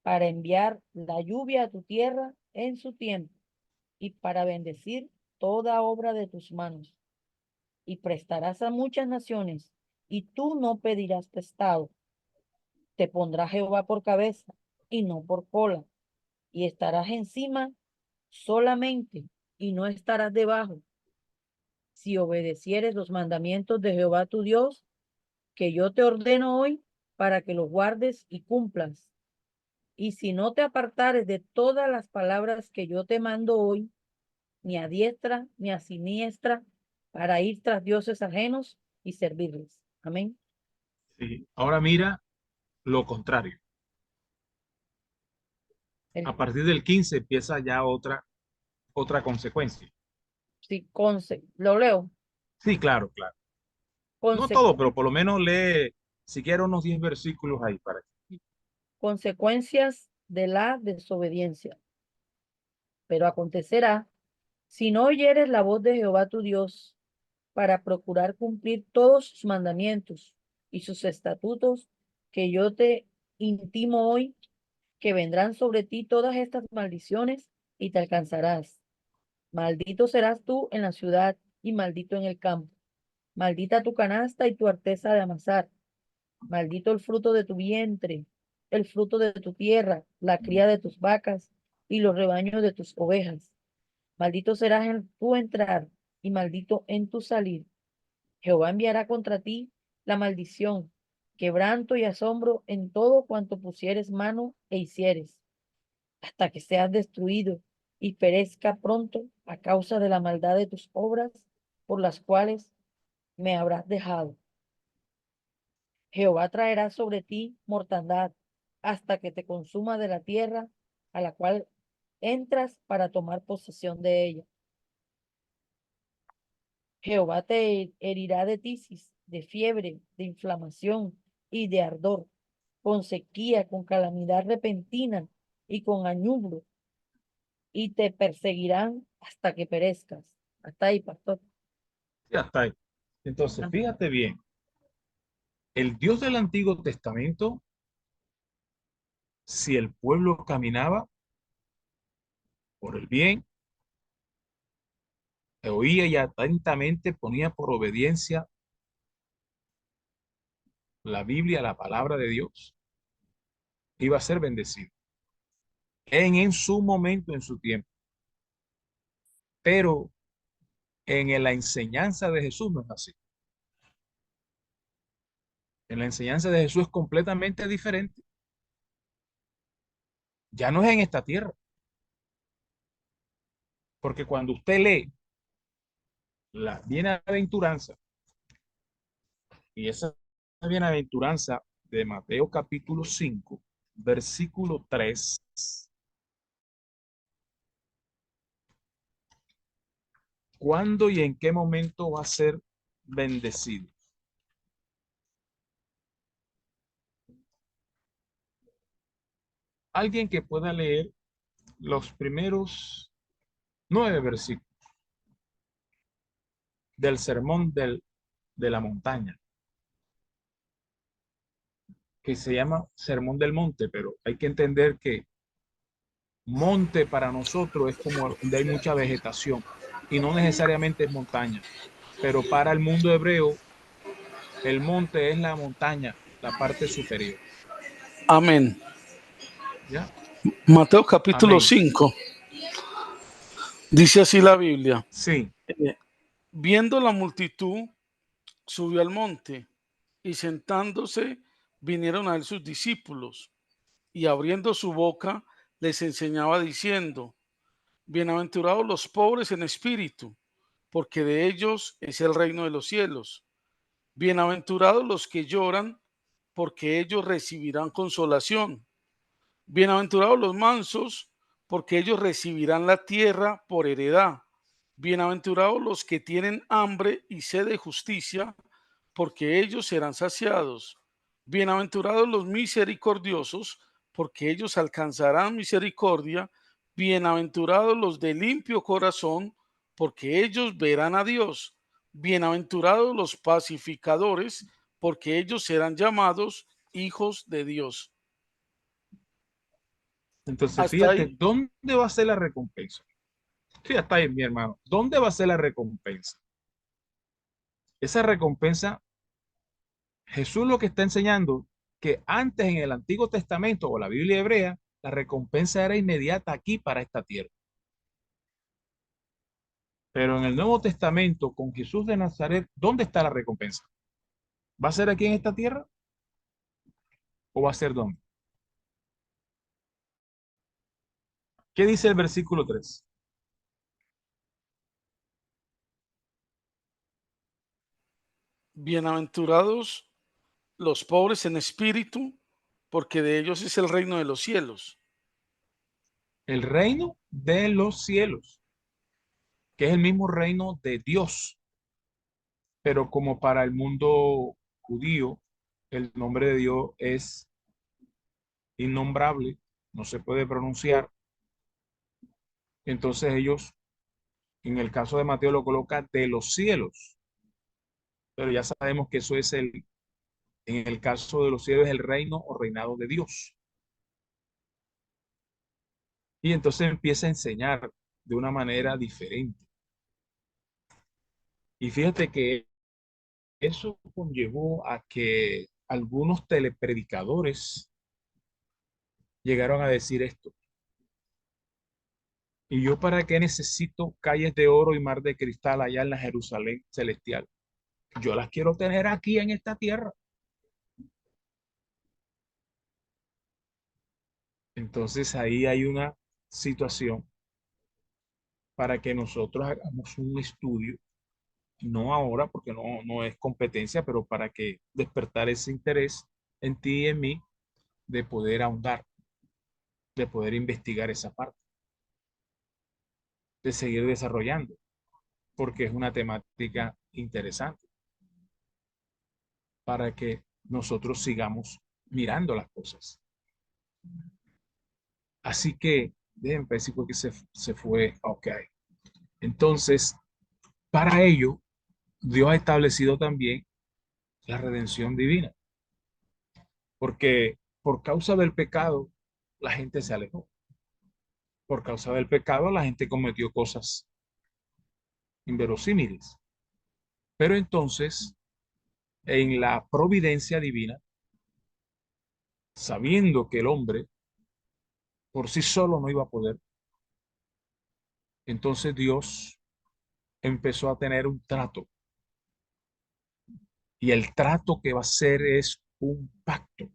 S4: para enviar la lluvia a tu tierra en su tiempo y para bendecir toda obra de tus manos. Y prestarás a muchas naciones, y tú no pedirás prestado. Te pondrá Jehová por cabeza y no por cola, y estarás encima solamente y no estarás debajo, si obedecieres los mandamientos de Jehová tu Dios, que yo te ordeno hoy para que los guardes y cumplas. Y si no te apartares de todas las palabras que yo te mando hoy, ni a diestra ni a siniestra, para ir tras dioses ajenos y servirles. Amén.
S1: Sí. Ahora mira lo contrario.
S4: El,
S1: A partir del 15 empieza ya otra consecuencia.
S4: sí, lo leo.
S1: Sí, claro, claro. No todo, pero
S4: Consecuencias,
S1: por lo menos lee siquiera unos 10 versículos ahí para que.
S4: consecuencias de la desobediencia. Pero acontecerá, si no oyeres la voz de Jehová tu Dios, para procurar cumplir todos sus mandamientos y sus estatutos que yo te intimo hoy, que vendrán sobre ti todas estas maldiciones y te alcanzarás. Maldito serás tú en la ciudad y maldito en el campo. Maldita tu canasta y tu arteza de amasar. Maldito el fruto de tu vientre, el fruto de tu tierra, la cría de tus vacas y los rebaños de tus ovejas. Maldito serás en tu entrar y maldito en tu salir. Jehová enviará contra ti la maldición, quebranto y asombro en todo cuanto pusieres mano e hicieres, hasta que seas destruido y perezca pronto a causa de la maldad de tus obras, por las cuales me habrás dejado. Jehová traerá sobre ti mortandad hasta que te consuma de la tierra a la cual entras para tomar posesión de ella. Jehová te herirá de tisis, de fiebre, de inflamación y de ardor, con sequía, con calamidad repentina y con añublo, y te perseguirán hasta que perezcas. Hasta ahí, pastor.
S1: Sí, hasta ahí. Entonces,
S4: Ah,
S1: fíjate bien, el Dios del Antiguo Testamento, si el pueblo caminaba por el bien, oía y atentamente ponía por obediencia la Biblia, la palabra de Dios, iba a ser bendecido en su momento, en su tiempo. Pero en la enseñanza de Jesús no es así. En la enseñanza de Jesús es completamente diferente. Ya no es en esta tierra, porque cuando usted lee la bienaventuranza, Y esa bienaventuranza de Mateo capítulo 5, versículo 3. ¿Cuándo y en qué momento va a ser bendecido? Alguien que pueda leer los primeros 9 versículos del sermón de la montaña, que se llama Sermón del Monte, pero hay que entender que monte para nosotros es como donde hay mucha vegetación y no necesariamente es montaña, pero para el mundo hebreo el monte es la montaña, la parte superior.
S5: Amén.
S1: ¿Ya?
S5: Mateo capítulo
S1: Amén.
S5: 5, dice así la Biblia.
S1: Sí,
S5: Viendo la multitud, subió al monte y sentándose vinieron a él sus discípulos y abriendo su boca les enseñaba diciendo, bienaventurados los pobres en espíritu, porque de ellos es el reino de los cielos. Bienaventurados los que lloran, porque ellos recibirán consolación. Bienaventurados los mansos, porque ellos recibirán la tierra por heredad. Bienaventurados los que tienen hambre y sed de justicia, porque ellos serán saciados. Bienaventurados los misericordiosos, porque ellos alcanzarán misericordia. Bienaventurados los de limpio corazón, porque ellos verán a Dios. Bienaventurados los pacificadores, porque ellos serán llamados hijos de Dios.
S1: entonces
S5: Hasta
S1: fíjate,
S5: ahí.
S1: ¿dónde va a ser la recompensa? Fíjate ahí, mi hermano, ¿dónde va a ser la recompensa? Esa recompensa, Jesús lo que está enseñando, que antes en el Antiguo Testamento o la Biblia hebrea, la recompensa era inmediata aquí para esta tierra. Pero en el Nuevo Testamento, con Jesús de Nazaret, ¿dónde está la recompensa? ¿Va a ser aquí en esta tierra o va a ser dónde? ¿Qué dice el versículo 3?
S5: Bienaventurados los pobres en espíritu, porque de ellos es el reino de los cielos.
S1: El reino de los cielos, que es el mismo reino de Dios, pero como para el mundo judío, el nombre de Dios es innombrable, no se puede pronunciar. Entonces ellos, en el caso de Mateo, lo coloca de los cielos, pero ya sabemos que eso es en el caso de los cielos, es el reino o reinado de Dios. Y entonces empieza a enseñar de una manera diferente. Y fíjate que eso conllevó a que algunos telepredicadores llegaron a decir esto. ¿Y yo para qué necesito calles de oro y mar de cristal allá en la Jerusalén celestial? Yo las quiero tener aquí en esta tierra. Entonces ahí hay una situación para que nosotros hagamos un estudio, no ahora porque no es competencia, pero para que despertar ese interés en ti y en mí de poder ahondar, de poder investigar esa parte, de seguir desarrollando, porque es una temática interesante para que nosotros sigamos mirando las cosas. Así que, déjenme decir porque se fue, ok. Entonces, para ello, Dios ha establecido también la redención divina, porque por causa del pecado, la gente se alejó. Por causa del pecado, la gente cometió cosas inverosímiles. Pero entonces, en la providencia divina, sabiendo que el hombre por sí solo no iba a poder, entonces Dios empezó a tener un trato. Y el trato que va a hacer es un pacto.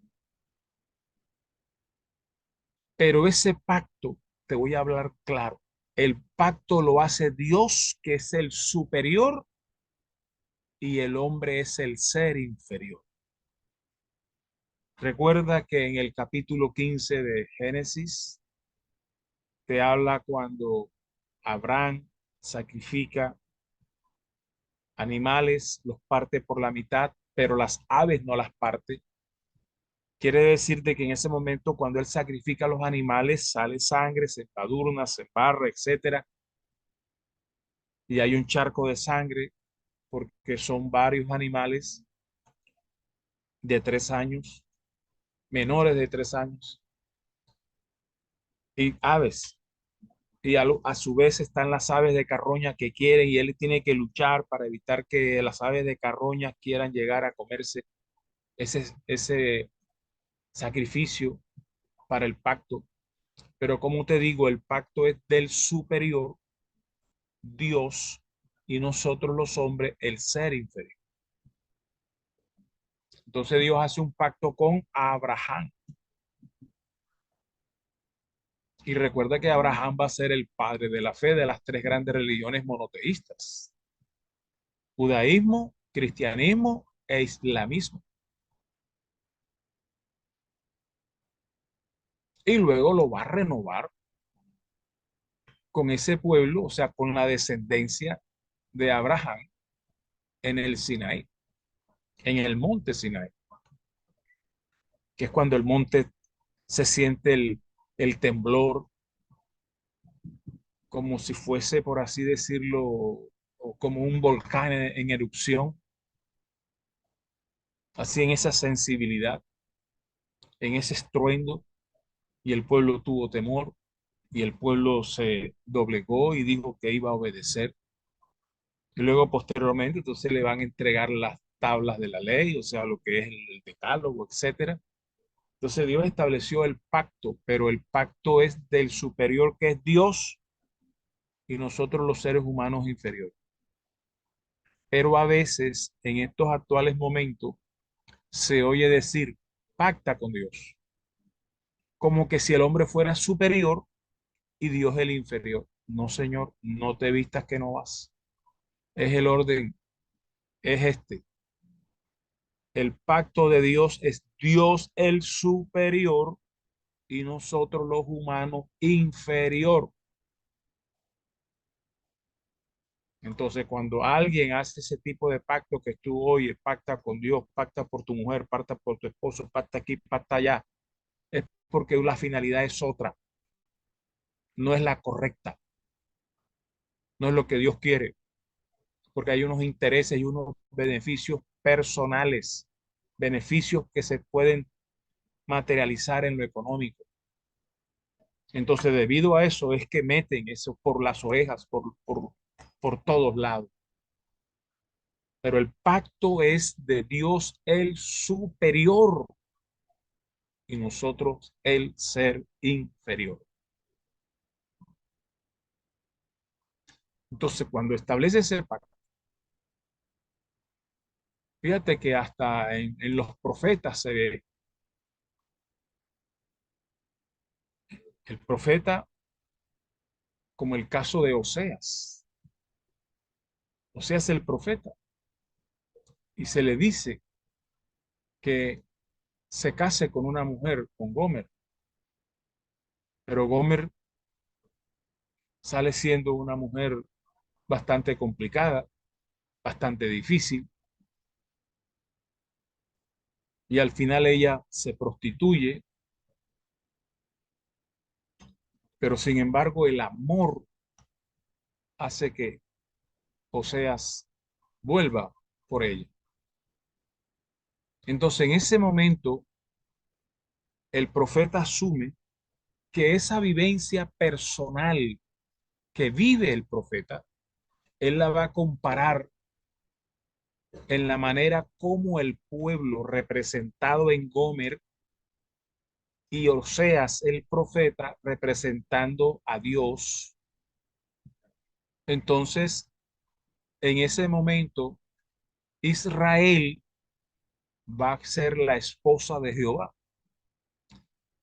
S1: Pero ese pacto, te voy a hablar claro, el pacto lo hace Dios, que es el superior, y el hombre es el ser inferior. Recuerda que en el capítulo 15 de Génesis te habla cuando Abraham sacrifica animales, los parte por la mitad, pero las aves no las parte. Quiere decir de que en ese momento, cuando él sacrifica a los animales, sale sangre, se embadurna, se embarra, etcétera, y hay un charco de sangre porque son varios animales de 3 años, menores de 3 años, y aves. Y a su vez están las aves de carroña que quieren y él tiene que luchar para evitar que las aves de carroña quieran llegar a comerse ese sacrificio para el pacto. Pero como te digo, el pacto es del superior, Dios, y nosotros los hombres, el ser inferior. Entonces Dios hace un pacto con Abraham. Y recuerda que Abraham va a ser el padre de la fe de las tres grandes religiones monoteístas: judaísmo, cristianismo e islamismo. Y luego lo va a renovar con ese pueblo, o sea, con la descendencia de Abraham en el Sinaí, en el monte Sinaí, que es cuando el monte se siente el temblor, como si fuese, por así decirlo, o como un volcán en erupción, así en esa sensibilidad, en ese estruendo, y el pueblo tuvo temor, y el pueblo se doblegó y dijo que iba a obedecer. Y luego posteriormente entonces le van a entregar las tablas de la ley, o sea, lo que es el decálogo, etcétera. Entonces Dios estableció el pacto, pero el pacto es del superior que es Dios y nosotros los seres humanos inferiores. Pero a veces en estos actuales momentos se oye decir, pacta con Dios, como que si el hombre fuera superior y Dios el inferior. No, señor, no te vistas que no vas. Es el orden, es este. El pacto de Dios es Dios el superior y nosotros los humanos inferior. Entonces, cuando alguien hace ese tipo de pacto que tú oyes, pacta con Dios, pacta por tu mujer, pacta por tu esposo, pacta aquí, pacta allá, es porque la finalidad es otra, no es la correcta, no es lo que Dios quiere, porque hay unos intereses y unos beneficios personales, beneficios que se pueden materializar en lo económico. Entonces, debido a eso es que meten eso por las orejas, por todos lados. Pero el pacto es de Dios el superior y nosotros el ser inferior. Entonces, cuando establece ese pacto, fíjate que hasta en los profetas se ve el profeta, como el caso de Oseas. Oseas es el profeta y se le dice que se case con una mujer, con Gomer, pero Gomer sale siendo una mujer bastante complicada, bastante difícil, y al final ella se prostituye, pero sin embargo el amor hace que Oseas vuelva por ella. Entonces en ese momento el profeta asume que esa vivencia personal que vive el profeta, él la va a comparar en la manera como el pueblo representado en Gomer y Oseas el profeta representando a Dios. Entonces, en ese momento, Israel va a ser la esposa de Jehová.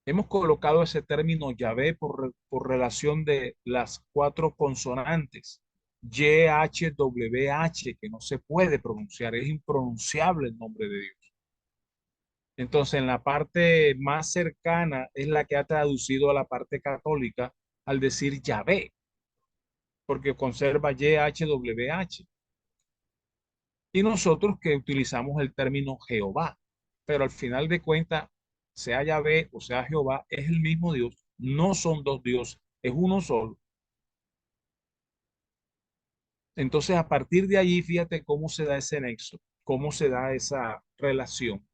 S1: Hemos colocado ese término Yahvé por relación de las cuatro consonantes. YHWH, que no se puede pronunciar, es impronunciable el nombre de Dios. Entonces, en la parte más cercana es la que ha traducido a la parte católica al decir Yahvé, porque conserva YHWH. Y nosotros que utilizamos el término Jehová, pero al final de cuentas, sea Yahvé o sea Jehová, es el mismo Dios, no son dos dioses, es uno solo. Entonces, a partir de allí, fíjate cómo se da ese nexo, cómo se da esa relación,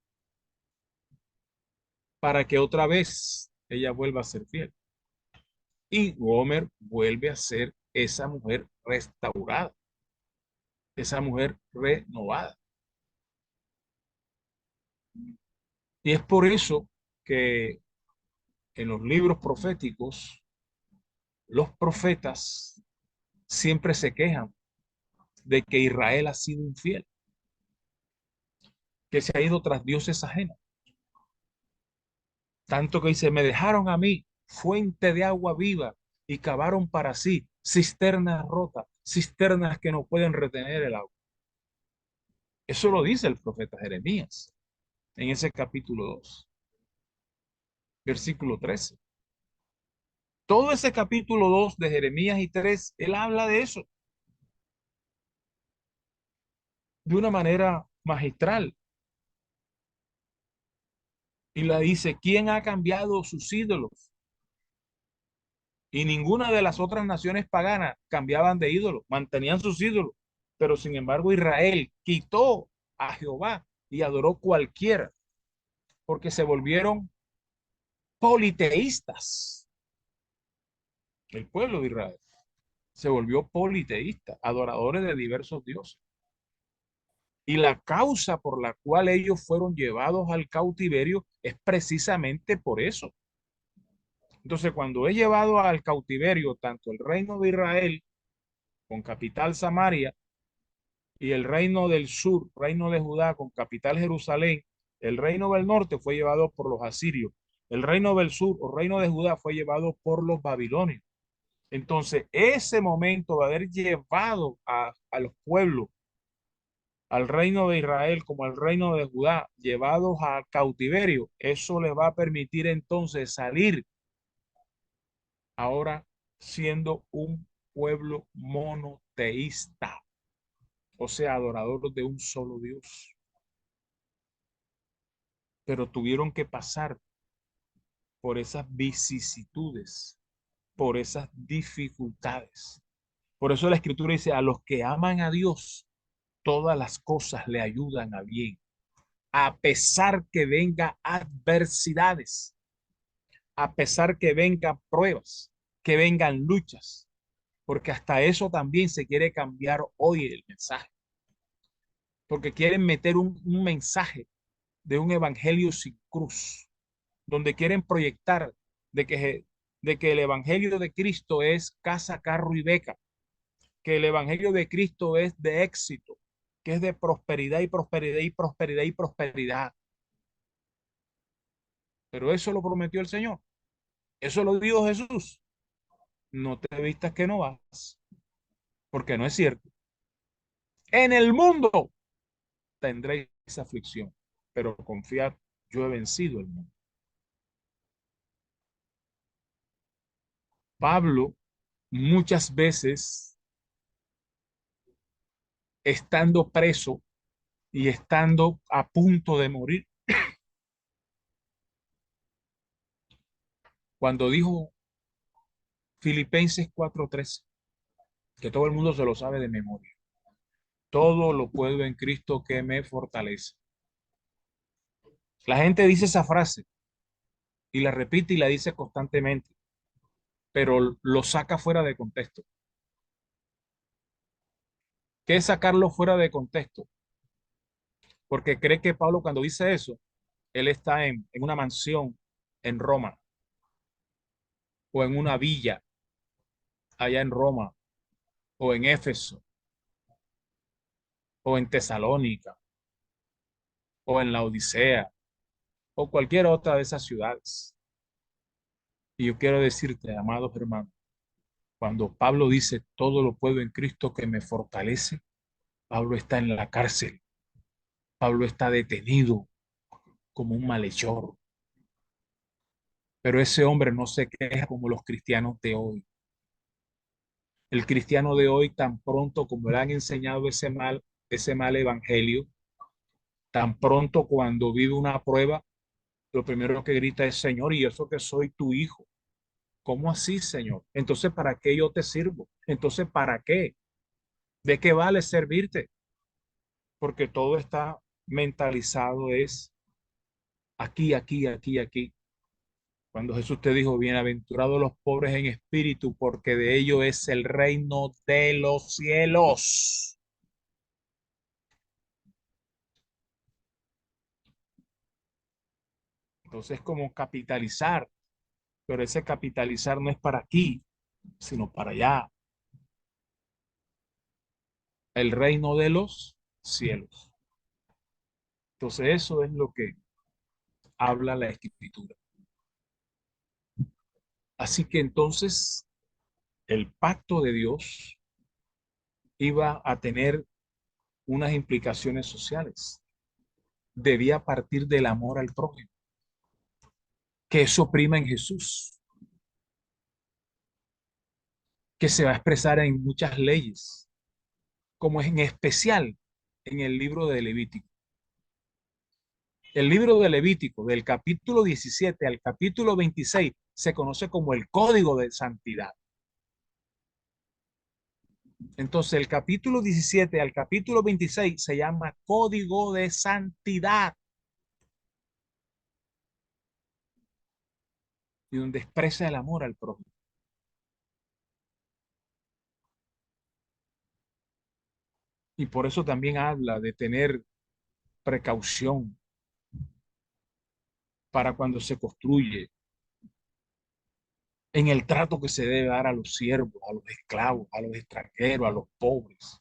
S1: para que otra vez ella vuelva a ser fiel. Y Gomer vuelve a ser esa mujer restaurada, esa mujer renovada. Y es por eso que en los libros proféticos, los profetas siempre se quejan de que Israel ha sido infiel, que se ha ido tras dioses ajenos. Tanto que dice, me dejaron a mí fuente de agua viva y cavaron para sí cisternas rotas, cisternas que no pueden retener el agua. Eso lo dice el profeta Jeremías en ese capítulo 2, versículo 13. Todo ese capítulo 2 de Jeremías y 3, él habla de eso de una manera magistral. Y la dice, ¿quién ha cambiado sus ídolos? Y ninguna de las otras naciones paganas cambiaban de ídolo, mantenían sus ídolos. Pero sin embargo Israel quitó a Jehová y adoró cualquiera, porque se volvieron politeístas. El pueblo de Israel se volvió politeísta, adoradores de diversos dioses. Y la causa por la cual ellos fueron llevados al cautiverio es precisamente por eso. Entonces, cuando es llevado al cautiverio tanto el reino de Israel, con capital Samaria, y el reino del sur, reino de Judá, con capital Jerusalén, el reino del norte fue llevado por los asirios, el reino del sur o reino de Judá fue llevado por los babilonios. Entonces, ese momento de haber llevado a los pueblos, al reino de Israel como al reino de Judá, llevados a cautiverio, eso les va a permitir entonces salir ahora siendo un pueblo monoteísta, o sea, adorador de un solo Dios. Pero tuvieron que pasar por esas vicisitudes, por esas dificultades. Por eso la Escritura dice, a los que aman a Dios, todas las cosas le ayudan a bien, a pesar que venga adversidades, a pesar que vengan pruebas, que vengan luchas, porque hasta eso también se quiere cambiar hoy el mensaje, porque quieren meter un mensaje de un evangelio sin cruz, donde quieren proyectar de que el evangelio de Cristo es casa, carro y beca, que el evangelio de Cristo es de éxito, que es de prosperidad y prosperidad y prosperidad y prosperidad. Pero eso lo prometió el Señor. Eso lo dijo Jesús. No te vistas que no vas, porque no es cierto. En el mundo tendréis aflicción, pero confiad, yo he vencido el mundo. Pablo muchas veces, estando preso y estando a punto de morir, cuando dijo Filipenses 4:13, que todo el mundo se lo sabe de memoria, todo lo puedo en Cristo que me fortalece. La gente dice esa frase y la repite y la dice constantemente, pero lo saca fuera de contexto. ¿Qué es sacarlo fuera de contexto? Porque cree que Pablo cuando dice eso, él está en una mansión en Roma o en una villa allá en Roma o en Éfeso o en Tesalónica o en la Odisea o cualquier otra de esas ciudades. Y yo quiero decirte, amados hermanos, Cuando Pablo dice, todo lo puedo en Cristo que me fortalece, Pablo está en la cárcel. Pablo está detenido como un malhechor. Pero ese hombre no se queja como los cristianos de hoy. El cristiano de hoy, tan pronto como le han enseñado ese mal evangelio, tan pronto cuando vive una prueba, lo primero que grita es, Señor, y eso que soy tu hijo. ¿Cómo así, Señor? Entonces, ¿para qué yo te sirvo? Entonces, ¿para qué? ¿De qué vale servirte? Porque todo está mentalizado es aquí, aquí, aquí, aquí. Cuando Jesús te dijo, bienaventurados los pobres en espíritu, porque de ellos es el reino de los cielos. Entonces, como capitalizar, pero ese capitalizar no es para aquí, sino para allá, el reino de los cielos. Entonces, eso es lo que habla la escritura. Así que entonces, el pacto de Dios iba a tener unas implicaciones sociales. Debía partir del amor al prójimo, que eso prima en Jesús, que se va a expresar en muchas leyes, como en especial en el libro de Levítico. El libro de Levítico, del capítulo 17 al capítulo 26, se conoce como el Código de Santidad. Entonces, el capítulo 17 al capítulo 26 se llama Código de Santidad, y donde expresa el amor al prójimo. Y por eso también habla de tener precaución para cuando se construye, en el trato que se debe dar a los siervos, a los esclavos, a los extranjeros, a los pobres.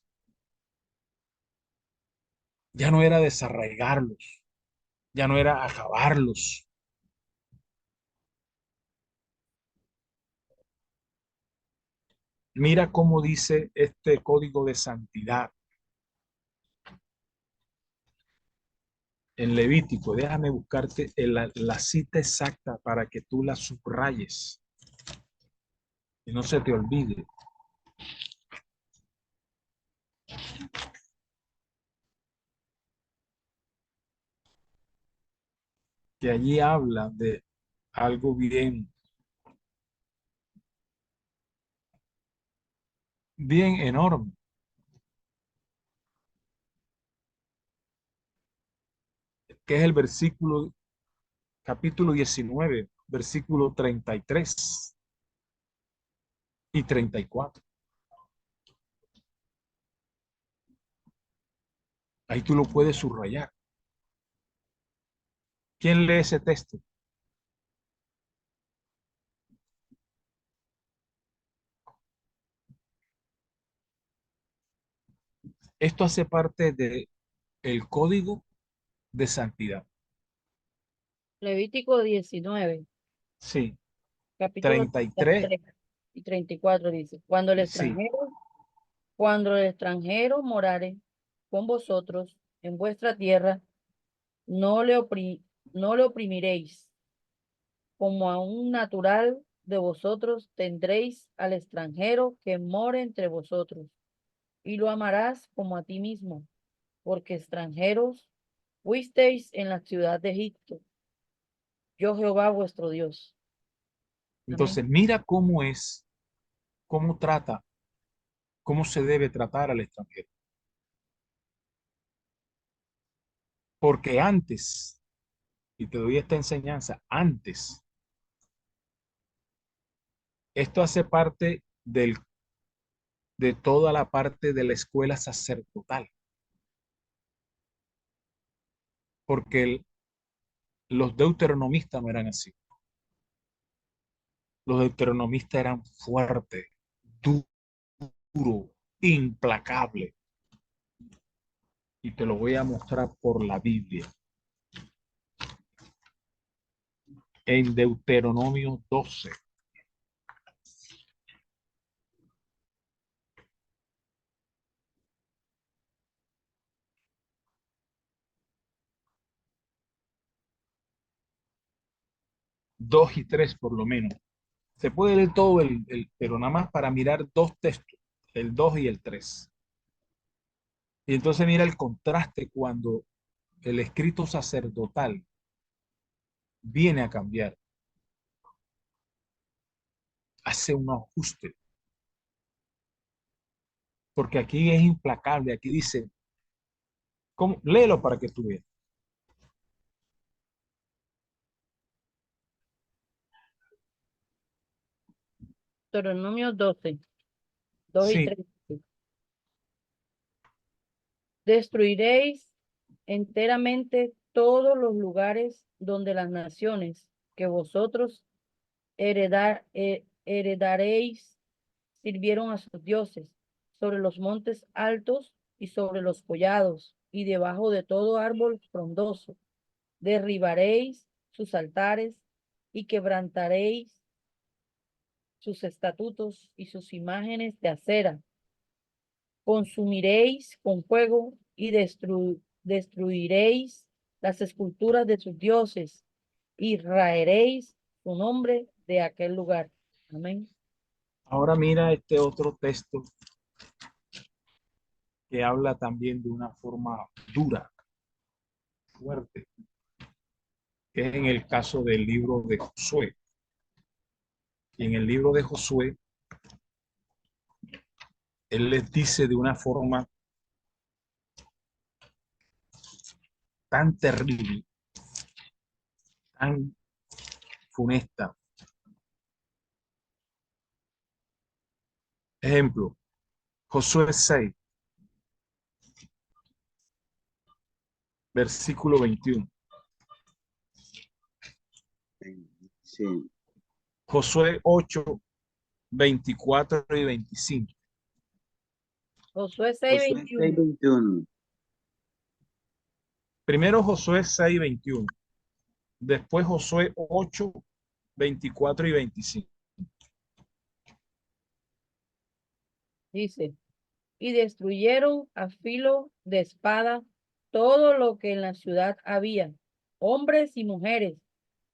S1: Ya no era desarraigarlos, ya no era acabarlos. Mira cómo dice este código de santidad en Levítico. Déjame buscarte la cita exacta para que tú la subrayes y no se te olvide. Que allí habla de algo bien enorme, que es el versículo, capítulo 19, versículo 33 y 34. Ahí tú lo puedes subrayar. ¿Quién lee ese texto? Esto hace parte de el código de santidad.
S4: Levítico 19,
S1: Sí,
S4: capítulo
S1: 33,
S4: 33 y 34 dice,
S1: sí.
S4: cuando el extranjero morare con vosotros en vuestra tierra, no no le oprimiréis, como a un natural de vosotros tendréis al extranjero que more entre vosotros, y lo amarás como a ti mismo, porque extranjeros fuisteis en la ciudad de Egipto, yo Jehová vuestro Dios. Amén.
S1: Entonces, mira cómo es, cómo trata, cómo se debe tratar al extranjero. Porque antes, y te doy esta enseñanza, antes, esto hace parte de toda la parte de la escuela sacerdotal, porque los deuteronomistas no eran así. Los deuteronomistas eran fuertes, duros, implacables. Y te lo voy a mostrar por la Biblia. En Deuteronomio 12. 2 y 3 por lo menos. Se puede leer todo, pero nada más para mirar dos textos, el 2 y el 3. Y entonces mira el contraste cuando el escrito sacerdotal viene a cambiar, hace un ajuste, porque aquí es implacable, aquí dice, ¿cómo? Léelo para que tú veas.
S4: Deuteronomio 12, 2 y
S1: Sí,
S4: 3. Destruiréis enteramente todos los lugares donde las naciones que vosotros heredaréis sirvieron a sus dioses, sobre los montes altos y sobre los collados, y debajo de todo árbol frondoso. Derribaréis sus altares y quebrantaréis sus estatutos y sus imágenes de acera. Consumiréis con fuego y destruiréis las esculturas de sus dioses y raeréis su nombre de aquel lugar. Amén.
S1: ahora mira este otro texto que habla también de una forma dura, fuerte, que es en el caso del libro de Josué. Y en el libro de Josué, él les dice de una forma tan terrible, tan funesta. Ejemplo, Josué 6, versículo 21.
S3: Sí.
S1: Josué 8, 24 y 25.
S4: Josué 6,
S3: Josué
S4: 21.
S3: 6:21.
S1: Primero Josué 6, 21. Después Josué 8, 24 y 25.
S4: Dice, y destruyeron a filo de espada todo lo que en la ciudad había, hombres y mujeres,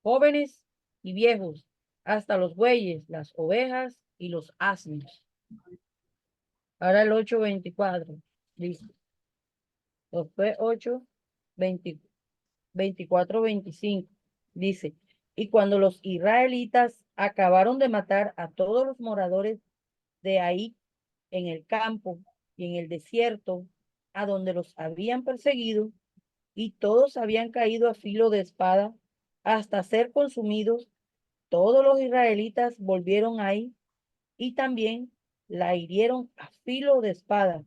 S4: jóvenes y viejos, hasta los bueyes, las ovejas y los asnos. Ahora el 8:24, dice, Josué 8, 20, 24, 25, dice, y cuando los israelitas acabaron de matar a todos los moradores de ahí, en el campo y en el desierto, a donde los habían perseguido, y todos habían caído a filo de espada hasta ser consumidos, todos los israelitas volvieron ahí y también la hirieron a filo de espada.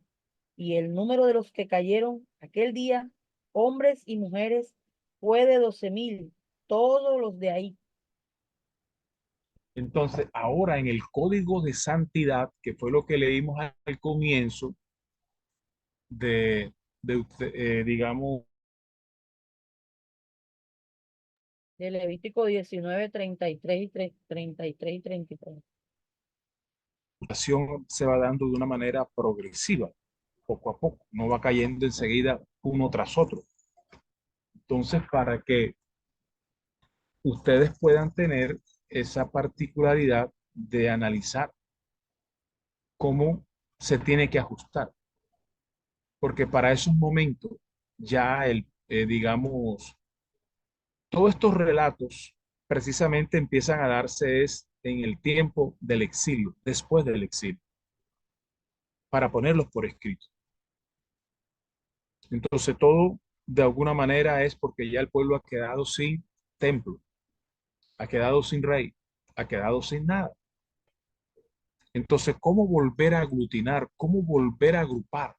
S4: Y el número de los que cayeron aquel día, hombres y mujeres, fue de 12,000, todos los de ahí.
S1: Entonces, ahora en el código de santidad, que fue lo que leímos al comienzo digamos,
S4: De Levítico 19, 33 y 33 y 33.
S1: la acción se va dando de una manera progresiva, poco a poco, no va cayendo enseguida uno tras otro. Entonces, para que ustedes puedan tener esa particularidad de analizar cómo se tiene que ajustar, porque para esos momentos ya digamos, todos estos relatos precisamente empiezan a darse es en el tiempo del exilio, después del exilio, para ponerlos por escrito. Entonces todo de alguna manera es porque ya el pueblo ha quedado sin templo, ha quedado sin rey, ha quedado sin nada. Entonces, ¿cómo volver a aglutinar? ¿Cómo volver a agrupar?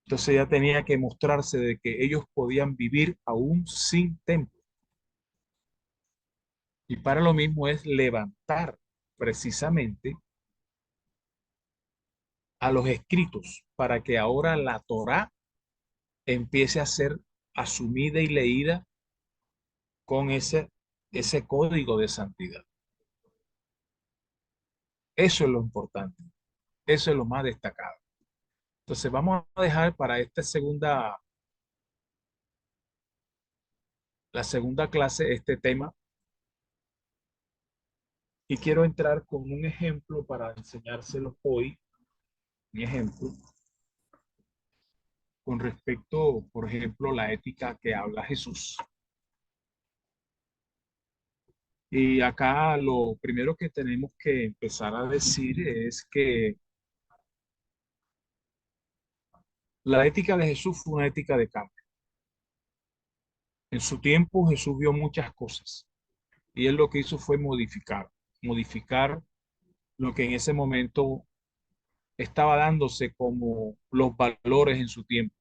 S1: Entonces ya tenía que mostrarse de que ellos podían vivir aún sin templo. Y para lo mismo es levantar precisamente a los escritos para que ahora la Torá empiece a ser asumida y leída con ese código de santidad. Eso es lo importante. Eso es lo más destacado. Entonces vamos a dejar para esta segunda la segunda clase este tema y quiero entrar con un ejemplo para enseñárselo hoy. Un ejemplo con respecto, por ejemplo, la ética que habla Jesús. Y acá lo primero que tenemos que empezar a decir es que la ética de Jesús fue una ética de cambio. En su tiempo Jesús vio muchas cosas y él lo que hizo fue modificar lo que en ese momento estaba dándose como los valores en su tiempo,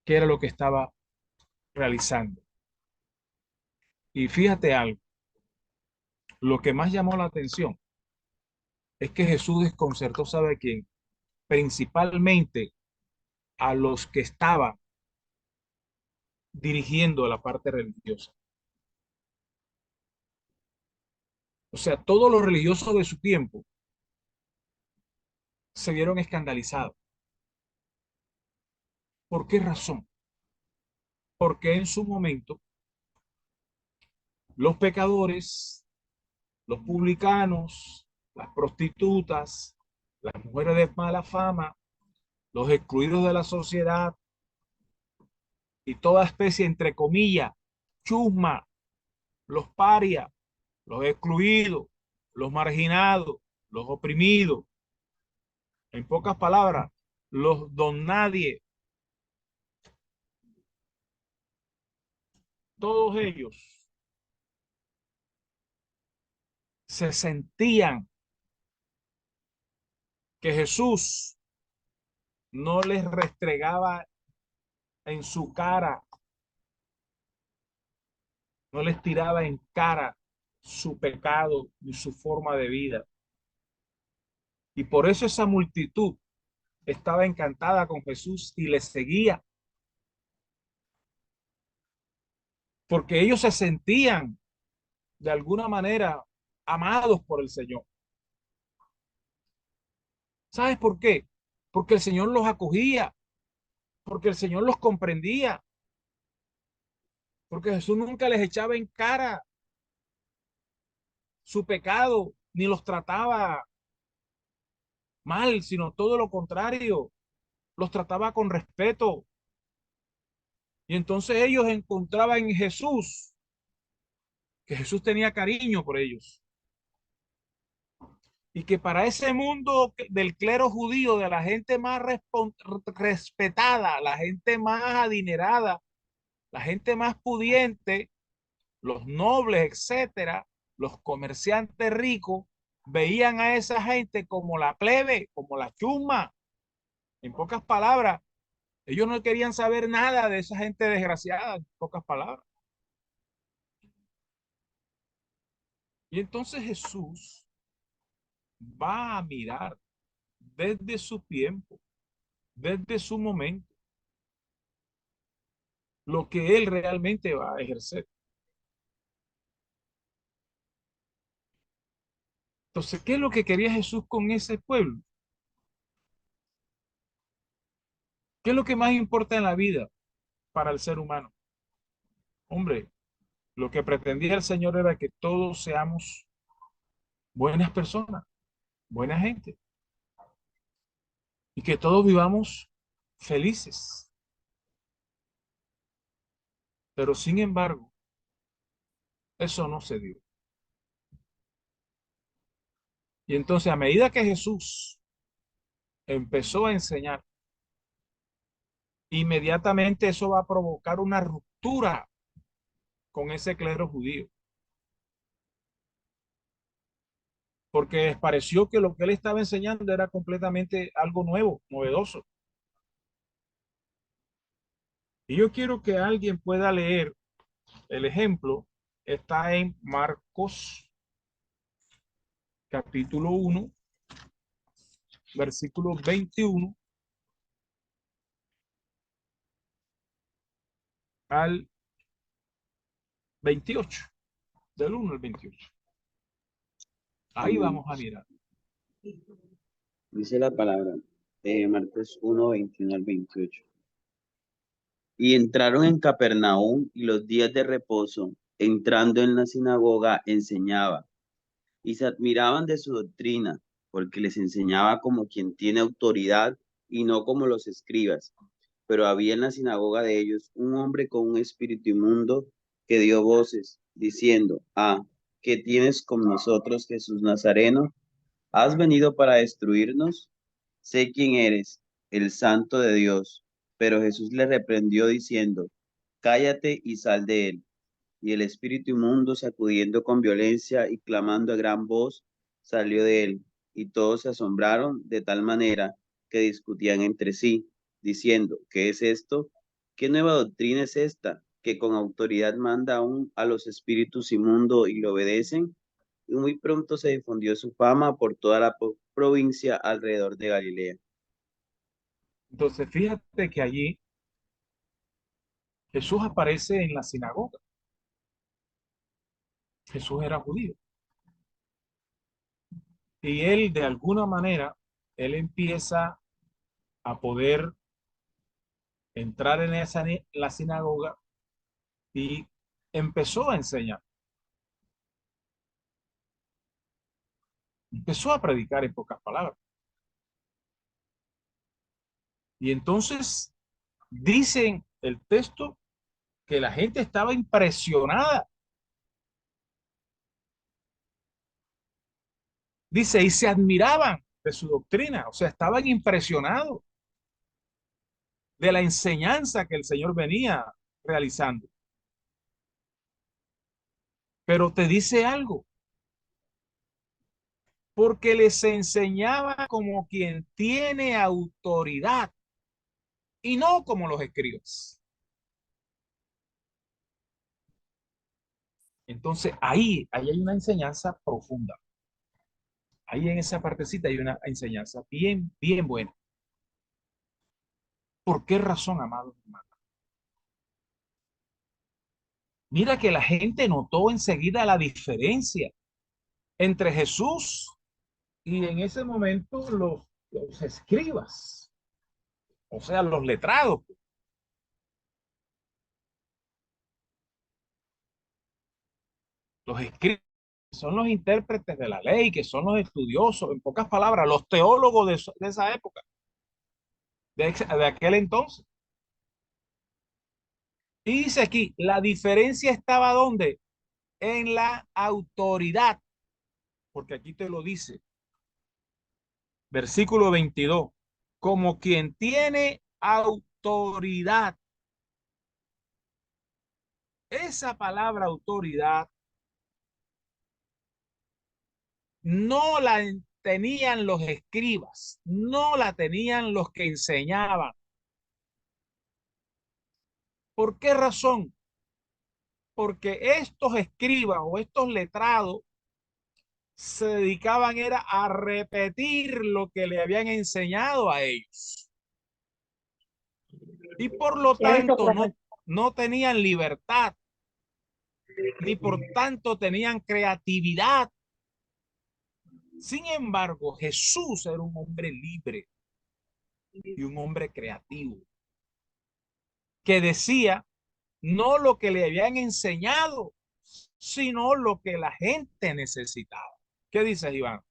S1: que era lo que estaba realizando. Y fíjate algo, lo que más llamó la atención es que Jesús desconcertó, ¿sabe quién? Principalmente a los que estaban dirigiendo la parte religiosa. O sea, todos los religiosos de su tiempo se vieron escandalizados. ¿Por qué razón? Porque en su momento los pecadores, los publicanos, las prostitutas, las mujeres de mala fama, los excluidos de la sociedad y toda especie, entre comillas, chusma, los parias, los excluidos, los marginados, los oprimidos, en pocas palabras, los don nadie, todos ellos se sentían que Jesús no les restregaba en su cara, no les tiraba en cara su pecado y su forma de vida. Y por eso esa multitud estaba encantada con Jesús y le seguía, porque ellos se sentían de alguna manera amados por el Señor. ¿Sabes por qué? Porque el Señor los acogía, porque el Señor los comprendía, porque Jesús nunca les echaba en cara su pecado, ni los trataba mal, sino todo lo contrario, los trataba con respeto. Y entonces ellos encontraban en Jesús que Jesús tenía cariño por ellos. Y que para ese mundo del clero judío, de la gente más respetada, la gente más adinerada, la gente más pudiente, los nobles, etcétera, los comerciantes ricos, veían a esa gente como la plebe, como la chusma. En pocas palabras, ellos no querían saber nada de esa gente desgraciada, en pocas palabras. Y entonces Jesús va a mirar desde su tiempo, desde su momento, lo que él realmente va a ejercer. Entonces, ¿qué es lo que quería Jesús con ese pueblo? ¿Qué es lo que más importa en la vida para el ser humano? Hombre, lo que pretendía el Señor era que todos seamos buenas personas, buena gente, y que todos vivamos felices. Pero sin embargo, eso no se dio. Y entonces, a medida que Jesús empezó a enseñar, inmediatamente eso va a provocar una ruptura con ese clero judío. Porque les pareció que lo que él estaba enseñando era completamente algo nuevo, novedoso. Y yo quiero que alguien pueda leer el ejemplo. Está en Marcos capítulo 1, versículo 21 al 28, del 1 al 28. Ahí
S3: Amén.
S1: vamos a mirar.
S3: Dice la palabra de Marcos 1, 21 al 28. Y entraron en Capernaum y los días de reposo, entrando en la sinagoga, enseñaba. Y se admiraban de su doctrina, porque les enseñaba como quien tiene autoridad y no como los escribas. Pero había en la sinagoga de ellos un hombre con un espíritu inmundo que dio voces, diciendo, ¿qué tienes con nosotros, Jesús Nazareno? ¿Has venido para destruirnos? Sé quién eres, el Santo de Dios. Pero Jesús le reprendió diciendo, cállate y sal de él. Y el espíritu inmundo, sacudiendo con violencia y clamando a gran voz, salió de él. Y todos se asombraron de tal manera que discutían entre sí, diciendo, ¿qué es esto? ¿Qué nueva doctrina es esta? Que con autoridad manda aún a los espíritus inmundos y le obedecen. Y muy pronto se difundió su fama por toda la provincia alrededor de Galilea.
S1: Entonces, fíjate que allí Jesús aparece en la sinagoga. Jesús era judío. Y él, de alguna manera, él empieza a poder entrar en la sinagoga y empezó a enseñar. Empezó a predicar en pocas palabras. Y entonces dicen el texto que la gente estaba impresionada. Dice, y se admiraban de su doctrina, o sea, estaban impresionados de la enseñanza que el Señor venía realizando. Pero te dice algo, porque les enseñaba como quien tiene autoridad y no como los escribas. Entonces ahí hay una enseñanza profunda. Ahí en esa partecita hay una enseñanza bien, bien buena. ¿Por qué razón, amados hermanos? Mira que la gente notó enseguida la diferencia entre Jesús y en ese momento los escribas, o sea, los letrados. Los escribas son los intérpretes de la ley, que son los estudiosos, en pocas palabras, los teólogos de esa época, de aquel entonces. Y dice aquí, la diferencia estaba ¿dónde? En la autoridad, porque aquí te lo dice, versículo 22, como quien tiene autoridad. Esa palabra autoridad no la tenían los escribas, no la tenían los que enseñaban. ¿Por qué razón? Porque estos escribas o estos letrados se dedicaban era a repetir lo que le habían enseñado a ellos. Y por lo
S4: Eso,
S1: tanto no tenían libertad, ni por tanto tenían creatividad. Sin embargo, Jesús era un hombre libre y un hombre creativo, que decía no lo que le habían enseñado, sino lo que la gente necesitaba. ¿Qué dices, Iván?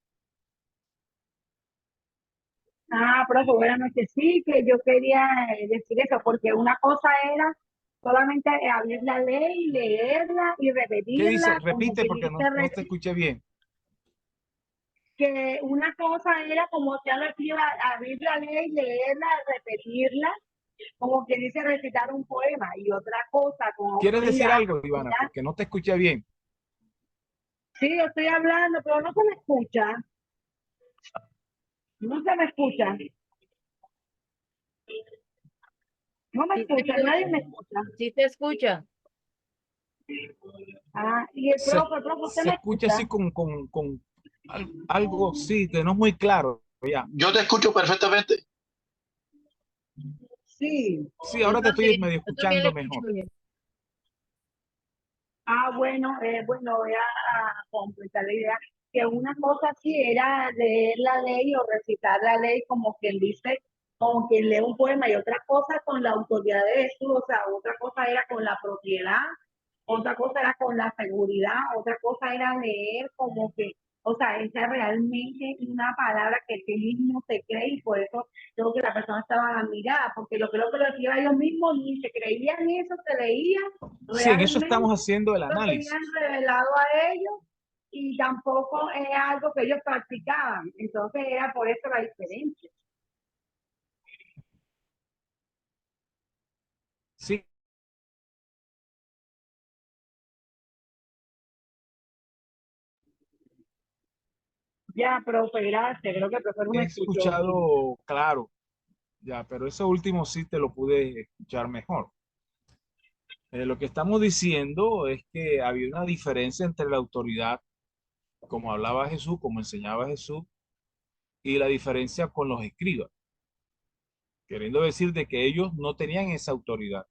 S6: Profe, buenas noches. Sí, que yo quería decir eso, porque una cosa era solamente abrir la ley, leerla y
S1: ¿Qué dice?
S6: repetirla, como
S1: Repite
S6: que
S1: porque
S6: dice,
S1: no te escuché bien.
S6: que una cosa era como ya lo escriba, abrir la ley, leerla, repetirla, como que dice recitar un poema, y otra cosa con
S1: ¿Quieres decir
S6: autoridad.
S1: algo, Ivana?
S6: Ya,
S1: Porque no te escuché bien.
S6: sí, yo estoy hablando, pero no se me escucha, no se me escucha, no me
S4: Sí te
S6: escucha, nadie me
S4: escucha.
S6: escucha.
S4: Sí te escucha.
S6: Y el
S1: Se,
S6: profe, ¿usted
S1: se
S6: me
S1: escucha
S6: escucha?
S1: así con algo, sí, que no es muy claro. Ya.
S2: Yo te escucho perfectamente.
S6: Sí.
S1: Sí,
S4: Yo
S1: ahora te estoy
S4: también,
S1: medio
S4: yo también le
S1: escuchando
S4: escucho
S1: mejor.
S4: bien.
S6: Bueno, voy a completar la idea, que una cosa sí era leer la ley o recitar la ley, como quien dice, como quien lee un poema, y otra cosa con la autoridad de Jesús, o sea, otra cosa era con la propiedad, otra cosa era con la seguridad, otra cosa era leer como que, o sea, esa es realmente una palabra que tú mismo se cree, y por eso creo que la persona estaba admirada, porque yo creo que lo decía ellos mismos, ni se creían eso, se leían
S1: Sí, en eso estamos
S6: realmente,
S1: haciendo el
S6: lo tenían
S1: análisis.
S6: revelado a ellos, y tampoco es algo que ellos practicaban, entonces era por eso la diferencia.
S1: Sí,
S6: Ya, profe, gracias. Creo que el profe no
S1: he
S6: me escuchó bien.
S1: escuchado claro, ya, pero eso último sí te lo pude escuchar mejor. Lo que estamos diciendo es que había una diferencia entre la autoridad, como hablaba Jesús, como enseñaba Jesús, y la diferencia con los escribas, queriendo decir de que ellos no tenían esa autoridad,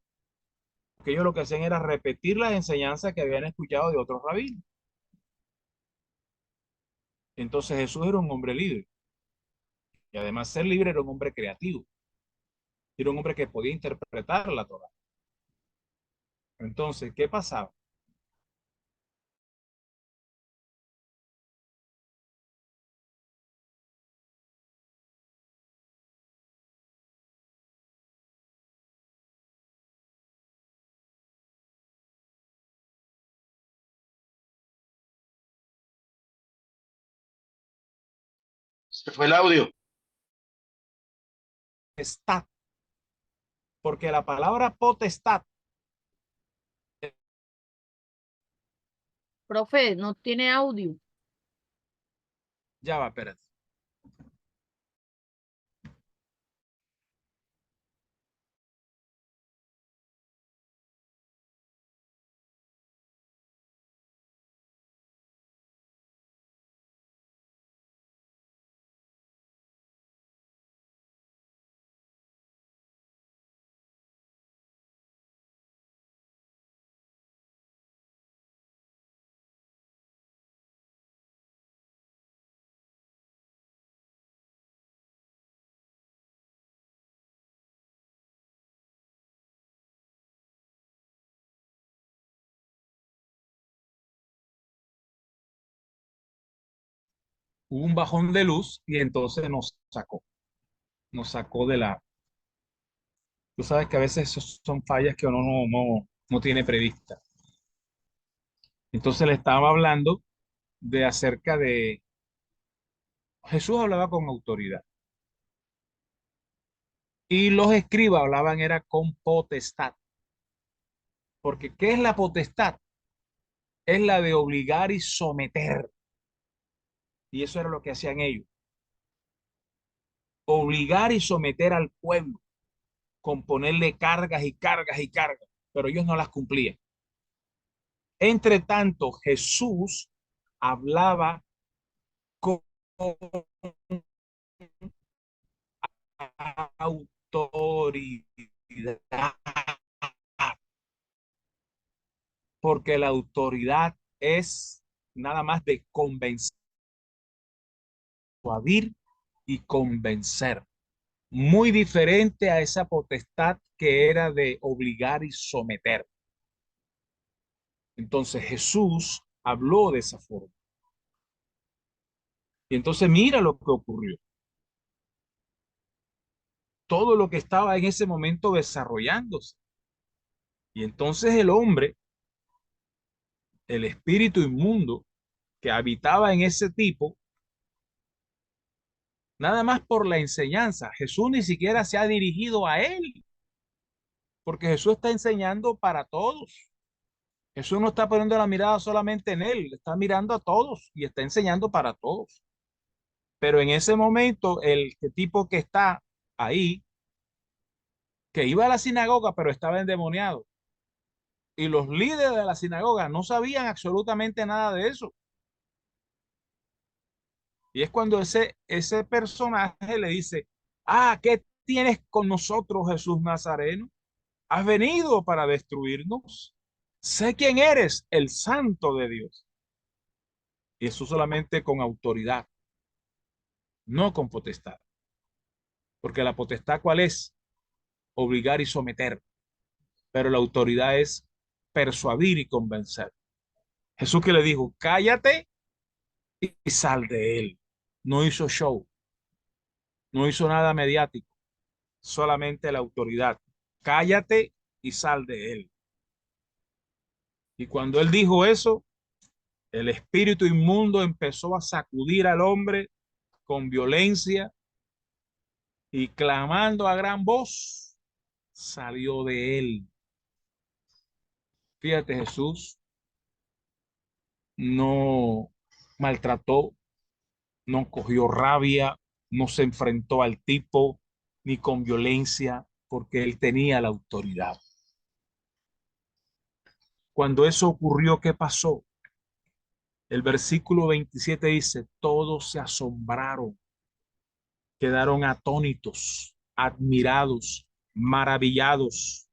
S1: que ellos lo que hacían era repetir las enseñanzas que habían escuchado de otros rabinos. Entonces Jesús era un hombre libre, y además ser libre era un hombre creativo, era un hombre que podía interpretar la Torá. Entonces, ¿qué pasaba?
S2: Se fue el audio.
S1: Potestad, porque la palabra potestad,
S4: Profe, no tiene audio.
S1: ya va, espérate. Hubo un bajón de luz y entonces nos sacó de la... Tú sabes que a veces son fallas que uno no tiene prevista. Entonces le estaba hablando de acerca de... Jesús hablaba con autoridad y los escribas hablaban era con potestad. Porque ¿qué es la potestad? Es la de obligar y someter. Y eso era lo que hacían ellos. Obligar y someter al pueblo con ponerle cargas y cargas y cargas, pero ellos no las cumplían. Entre tanto, Jesús hablaba con autoridad, porque la autoridad es nada más de convencer, y convencer. Muy diferente a esa potestad que era de obligar y someter. Entonces Jesús habló de esa forma. Y entonces mira lo que ocurrió. Todo lo que estaba en ese momento desarrollándose. Y entonces el hombre, el espíritu inmundo que habitaba en ese tipo, nada más por la enseñanza, Jesús ni siquiera se ha dirigido a él, porque Jesús está enseñando para todos. Jesús no está poniendo la mirada solamente en él, está mirando a todos y está enseñando para todos. Pero en ese momento, tipo que está ahí, que iba a la sinagoga, pero estaba endemoniado, y los líderes de la sinagoga no sabían absolutamente nada de eso. Y es cuando ese personaje le dice, ah, ¿qué tienes con nosotros, Jesús Nazareno? ¿Has venido para destruirnos? Sé quién eres, el Santo de Dios. Y eso solamente con autoridad, no con potestad. Porque la potestad, ¿cuál es? Obligar y someter. Pero la autoridad es persuadir y convencer. Jesús que le dijo, cállate y sal de él. No hizo show, no hizo nada mediático, solamente la autoridad. Cállate y sal de él. Y cuando él dijo eso, el espíritu inmundo empezó a sacudir al hombre con violencia y clamando a gran voz, salió de él. Fíjate, Jesús no maltrató, no cogió rabia, no se enfrentó al tipo ni con violencia, porque él tenía la autoridad. Cuando eso ocurrió, ¿qué pasó? El versículo 27 dice, todos se asombraron, quedaron atónitos, admirados, maravillados.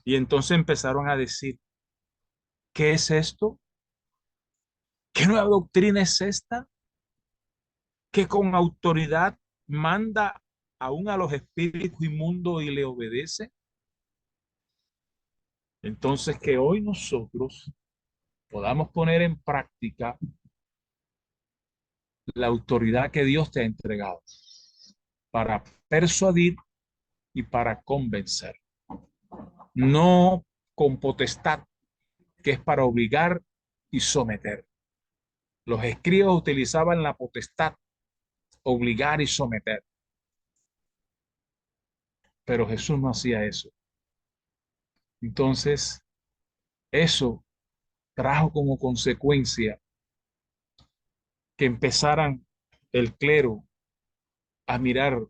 S1: Y entonces empezaron a decir, ¿qué es esto? ¿Qué nueva doctrina es esta? Que con autoridad manda aún a los espíritus inmundos y le obedece. Entonces, que hoy nosotros podamos poner en práctica la autoridad que Dios te ha entregado para persuadir y para convencer. No con potestad, que es para obligar y someter. Los escribas utilizaban la potestad, obligar y someter. Pero Jesús no hacía eso. Entonces, eso trajo como consecuencia que empezaran el clero a mirar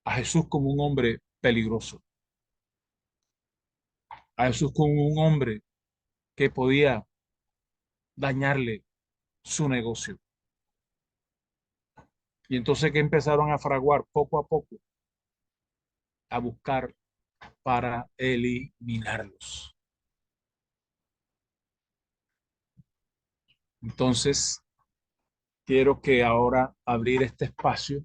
S1: a Jesús como un hombre peligroso, a Jesús como un hombre que podía dañarle su negocio. Y entonces que empezaron a fraguar poco a poco, a buscar para eliminarlos. Entonces, quiero que ahora abrir este espacio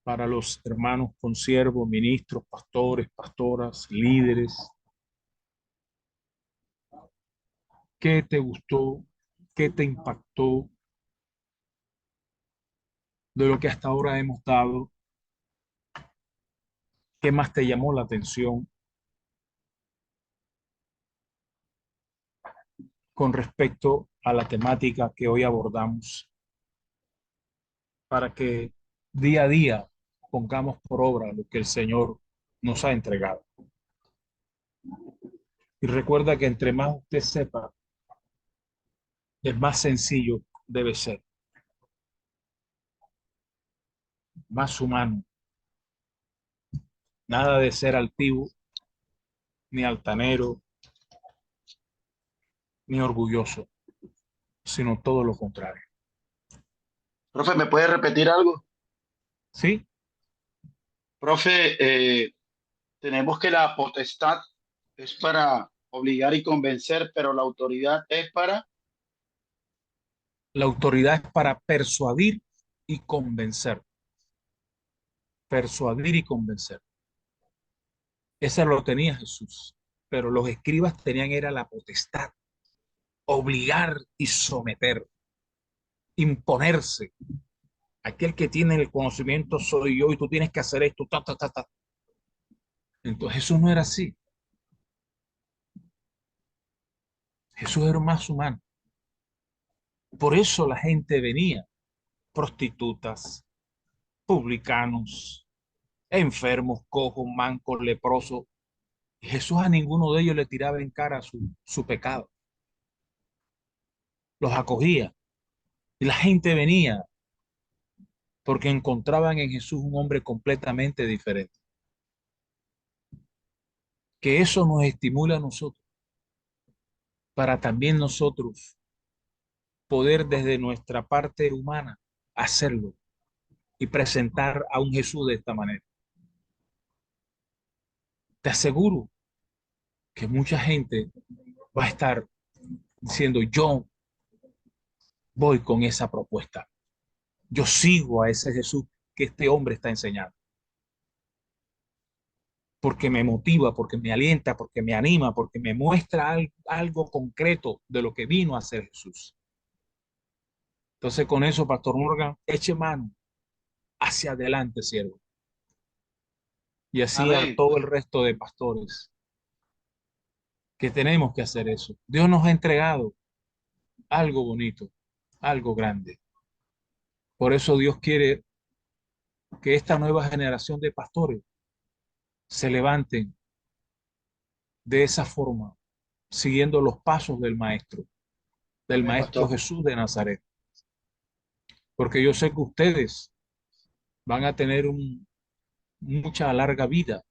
S1: para los hermanos consiervos, ministros, pastores, pastoras, líderes. ¿Qué te gustó? ¿Qué te impactó de lo que hasta ahora hemos dado? ¿Qué más te llamó la atención con respecto a la temática que hoy abordamos? Para que día a día pongamos por obra lo que el Señor nos ha entregado. Y recuerda que entre más usted sepa, es más sencillo debe ser, más humano. Nada de ser altivo, ni altanero, ni orgulloso, sino todo lo contrario.
S2: Profe, ¿me puede repetir algo?
S1: ¿Sí?
S2: Profe, tenemos que la potestad es para obligar y convencer, pero la autoridad es para...
S1: La autoridad es para persuadir y convencer. Persuadir y convencer. Ese lo tenía Jesús, pero los escribas tenían era la potestad, obligar y someter, imponerse. Aquel que tiene el conocimiento soy yo y tú tienes que hacer esto, ta, ta, ta, ta. Entonces Jesús no era así. Jesús era más humano. Por eso la gente venía, prostitutas, publicanos, enfermos, cojos, mancos, leprosos. Y Jesús a ninguno de ellos le tiraba en cara su pecado. Los acogía. Y la gente venía porque encontraban en Jesús un hombre completamente diferente. Que eso nos estimula a nosotros, para también nosotros poder desde nuestra parte humana hacerlo y presentar a un Jesús de esta manera. Te aseguro que mucha gente va a estar diciendo, yo voy con esa propuesta. Yo sigo a ese Jesús que este hombre está enseñando, porque me motiva, porque me alienta, porque me anima, porque me muestra algo concreto de lo que vino a hacer Jesús. Entonces, con eso, Pastor Morgan, eche mano hacia adelante, siervo. Y así a
S2: Amén.
S1: todo el resto de pastores que tenemos que hacer eso. Dios nos ha entregado algo bonito, algo grande. Por eso Dios quiere que esta nueva generación de pastores se levanten de esa forma, siguiendo los pasos del
S2: Amén,
S1: Maestro
S2: pastor.
S1: Jesús de Nazaret. Porque yo sé que ustedes van a tener mucha larga vida,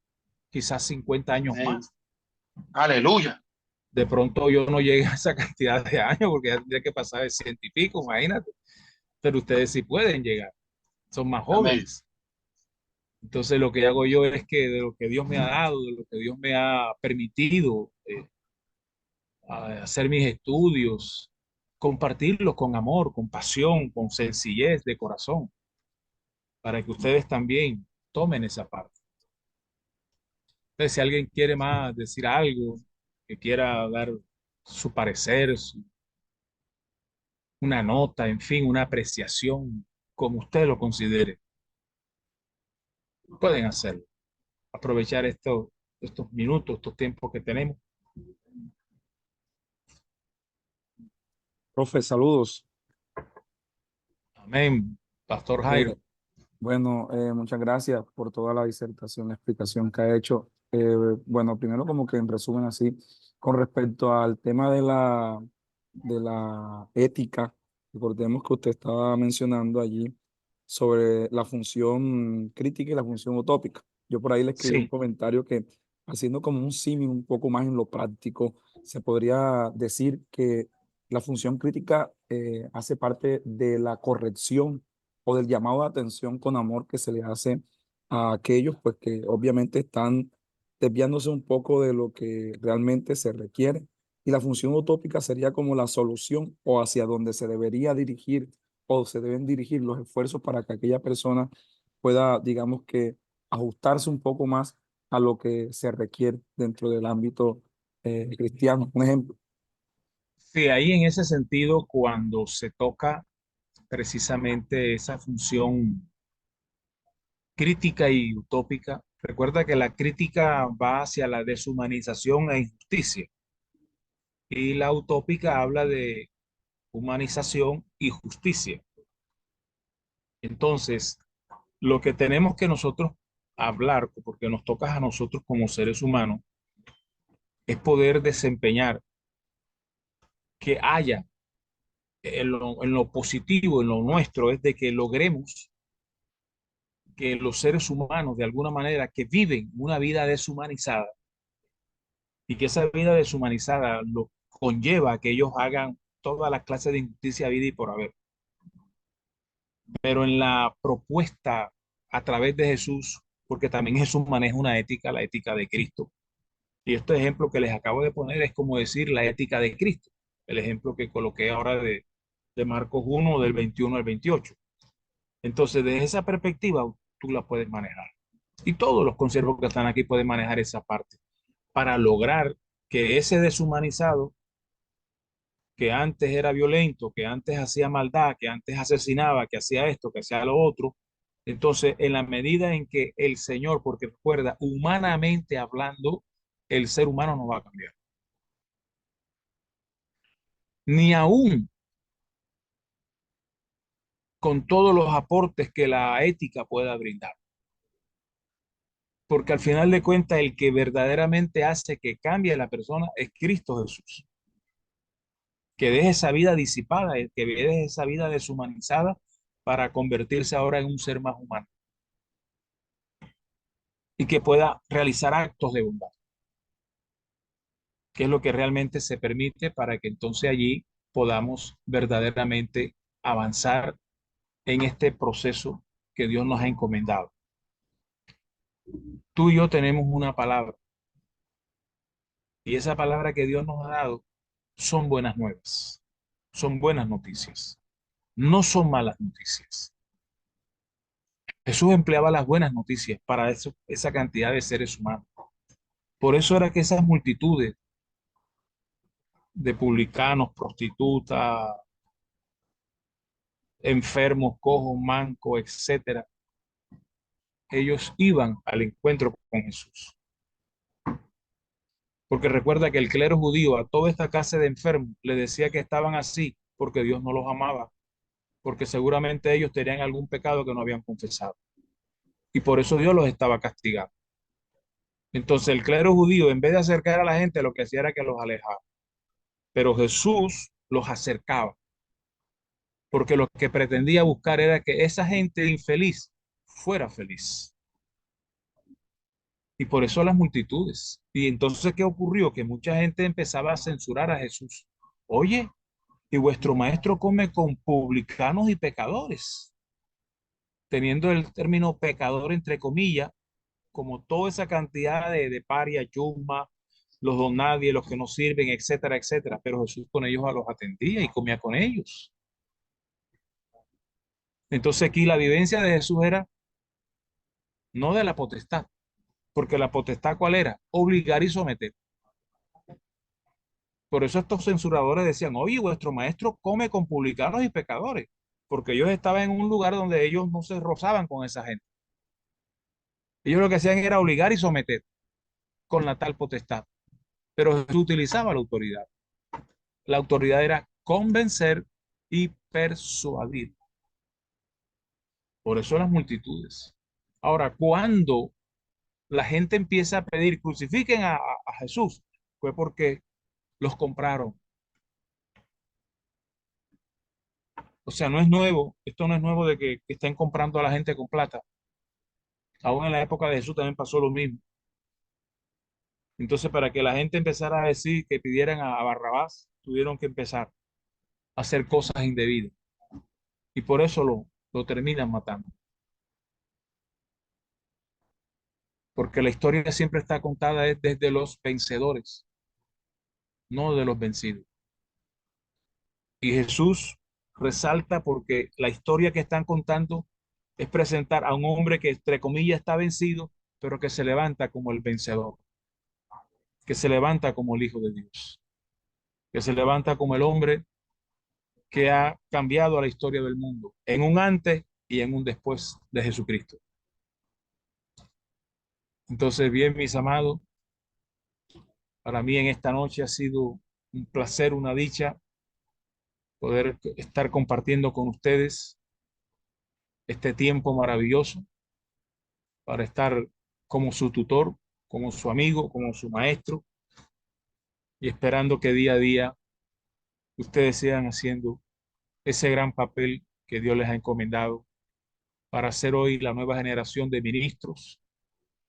S1: quizás 50 años
S2: Amén.
S1: más.
S2: Aleluya.
S1: De pronto yo no llegué a esa cantidad de años porque ya tendría que pasar de 100 y pico, imagínate. Pero ustedes sí pueden llegar, son más
S2: Amén.
S1: jóvenes. Entonces lo que hago yo es que de lo que Dios me ha dado, de lo que Dios me ha permitido hacer mis estudios, compartirlos con amor, con pasión, con sencillez de corazón, para que ustedes también tomen esa parte. Entonces, si alguien quiere más decir algo, que quiera dar su parecer, una nota, en fin, una apreciación, como usted lo considere, pueden hacerlo. Aprovechar estos minutos, estos tiempos que tenemos.
S7: Profe, saludos.
S1: Amén, Pastor
S7: Eh,
S1: Jairo.
S7: bueno, muchas gracias por toda la disertación, la explicación que ha hecho. Bueno, primero como que en resumen así, con respecto al tema de la ética, recordemos que usted estaba mencionando allí sobre la función crítica y la función utópica. Yo por ahí le escribí un
S1: Sí,
S7: comentario que, haciendo como un símil un poco más en lo práctico, se podría decir que la función crítica hace parte de la corrección o del llamado de atención con amor que se le hace a aquellos pues que obviamente están desviándose un poco de lo que realmente se requiere. Y la función utópica sería como la solución o hacia donde se debería dirigir o se deben dirigir los esfuerzos para que aquella persona pueda, digamos que, ajustarse un poco más a lo que se requiere dentro del ámbito cristiano. Un ejemplo.
S1: sí, ahí en ese sentido, cuando se toca precisamente esa función crítica y utópica, recuerda que la crítica va hacia la deshumanización e injusticia y la utópica habla de humanización y justicia. Entonces, lo que tenemos que nosotros hablar, porque nos toca a nosotros como seres humanos, es poder desempeñar que haya en lo positivo, en lo nuestro, es de que logremos que los seres humanos, de alguna manera, que viven una vida deshumanizada y que esa vida deshumanizada lo conlleva a que ellos hagan todas las clases de injusticia, vida y por haber. Pero en la propuesta a través de Jesús, porque también Jesús maneja una ética, la ética de Cristo. Y este ejemplo que les acabo de poner es como decir la ética de Cristo, el ejemplo que coloqué ahora de Marcos 1, del 21 al 28. Entonces, desde esa perspectiva, tú la puedes manejar. Y todos los consiervos que están aquí pueden manejar esa parte para lograr que ese deshumanizado, que antes era violento, que antes hacía maldad, que antes asesinaba, que hacía esto, que hacía lo otro, entonces en la medida en que el Señor, porque recuerda, humanamente hablando, el ser humano no va a cambiar. Ni aún con todos los aportes que la ética pueda brindar. Porque al final de cuentas, el que verdaderamente hace que cambie la persona es Cristo Jesús. Que deje esa vida disipada, que deje esa vida deshumanizada para convertirse ahora en un ser más humano y que pueda realizar actos de bondad, que es lo que realmente se permite para que entonces allí podamos verdaderamente avanzar en este proceso que Dios nos ha encomendado. Tú y yo tenemos una palabra y esa palabra que Dios nos ha dado son buenas nuevas, son buenas noticias, no son malas noticias. Jesús empleaba las buenas noticias para eso, esa cantidad de seres humanos. Por eso era que esas multitudes de publicanos, prostitutas, enfermos, cojos, mancos, etcétera, ellos iban al encuentro con Jesús. Porque recuerda que el clero judío a toda esta clase de enfermos le decía que estaban así porque Dios no los amaba, porque seguramente ellos tenían algún pecado que no habían confesado. Y por eso Dios los estaba castigando. Entonces el clero judío, en vez de acercar a la gente, lo que hacía era que los alejaba. Pero Jesús los acercaba, porque lo que pretendía buscar era que esa gente infeliz fuera feliz. Y por eso las multitudes. Y entonces, ¿qué ocurrió? Que mucha gente empezaba a censurar a Jesús. Oye, y vuestro maestro come con publicanos y pecadores, teniendo el término pecador entre comillas, como toda esa cantidad de paria, yuma, los don nadie, los que no sirven, etcétera, etcétera. Pero Jesús con ellos los atendía y comía con ellos. Entonces aquí la vivencia de Jesús era no de la potestad, porque la potestad ¿cuál era? Obligar y someter. Por eso estos censuradores decían, oye, vuestro maestro come con publicanos y pecadores, porque ellos estaban en un lugar donde ellos no se rozaban con esa gente. Ellos lo que hacían era obligar y someter con la tal potestad. Pero Jesús utilizaba la autoridad. La autoridad era convencer y persuadir. Por eso las multitudes. Ahora, cuando la gente empieza a pedir crucifiquen a Jesús, fue porque los compraron. O sea, no es nuevo, esto no es nuevo de que estén comprando a la gente con plata. Aún en la época de Jesús también pasó lo mismo. Entonces, para que la gente empezara a decir que pidieran a Barrabás, tuvieron que empezar a hacer cosas indebidas. Y por eso lo terminan matando. Porque la historia siempre está contada desde los vencedores, no de los vencidos. Y Jesús resalta porque la historia que están contando es presentar a un hombre que, entre comillas, está vencido, pero que se levanta como el vencedor, que se levanta como el Hijo de Dios, que se levanta como el hombre que ha cambiado la historia del mundo en un antes y en un después de Jesucristo. Entonces, bien, mis amados, para mí en esta noche ha sido un placer, una dicha poder estar compartiendo con ustedes este tiempo maravilloso para estar como su tutor, como su amigo, como su maestro y esperando que día a día ustedes sigan haciendo ese gran papel que Dios les ha encomendado para ser hoy la nueva generación de ministros,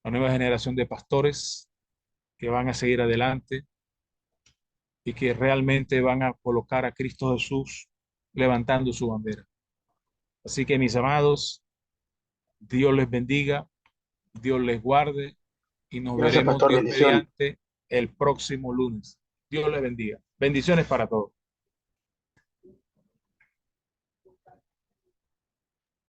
S1: la nueva generación de pastores que van a seguir adelante y que realmente van a colocar a Cristo Jesús levantando su bandera. Así que mis amados, Dios les bendiga, Dios les guarde y nos
S2: Gracias,
S1: veremos
S2: pastor.
S1: Dios
S2: Bendiciones.
S1: mediante el próximo lunes. Dios les bendiga. Bendiciones para todos.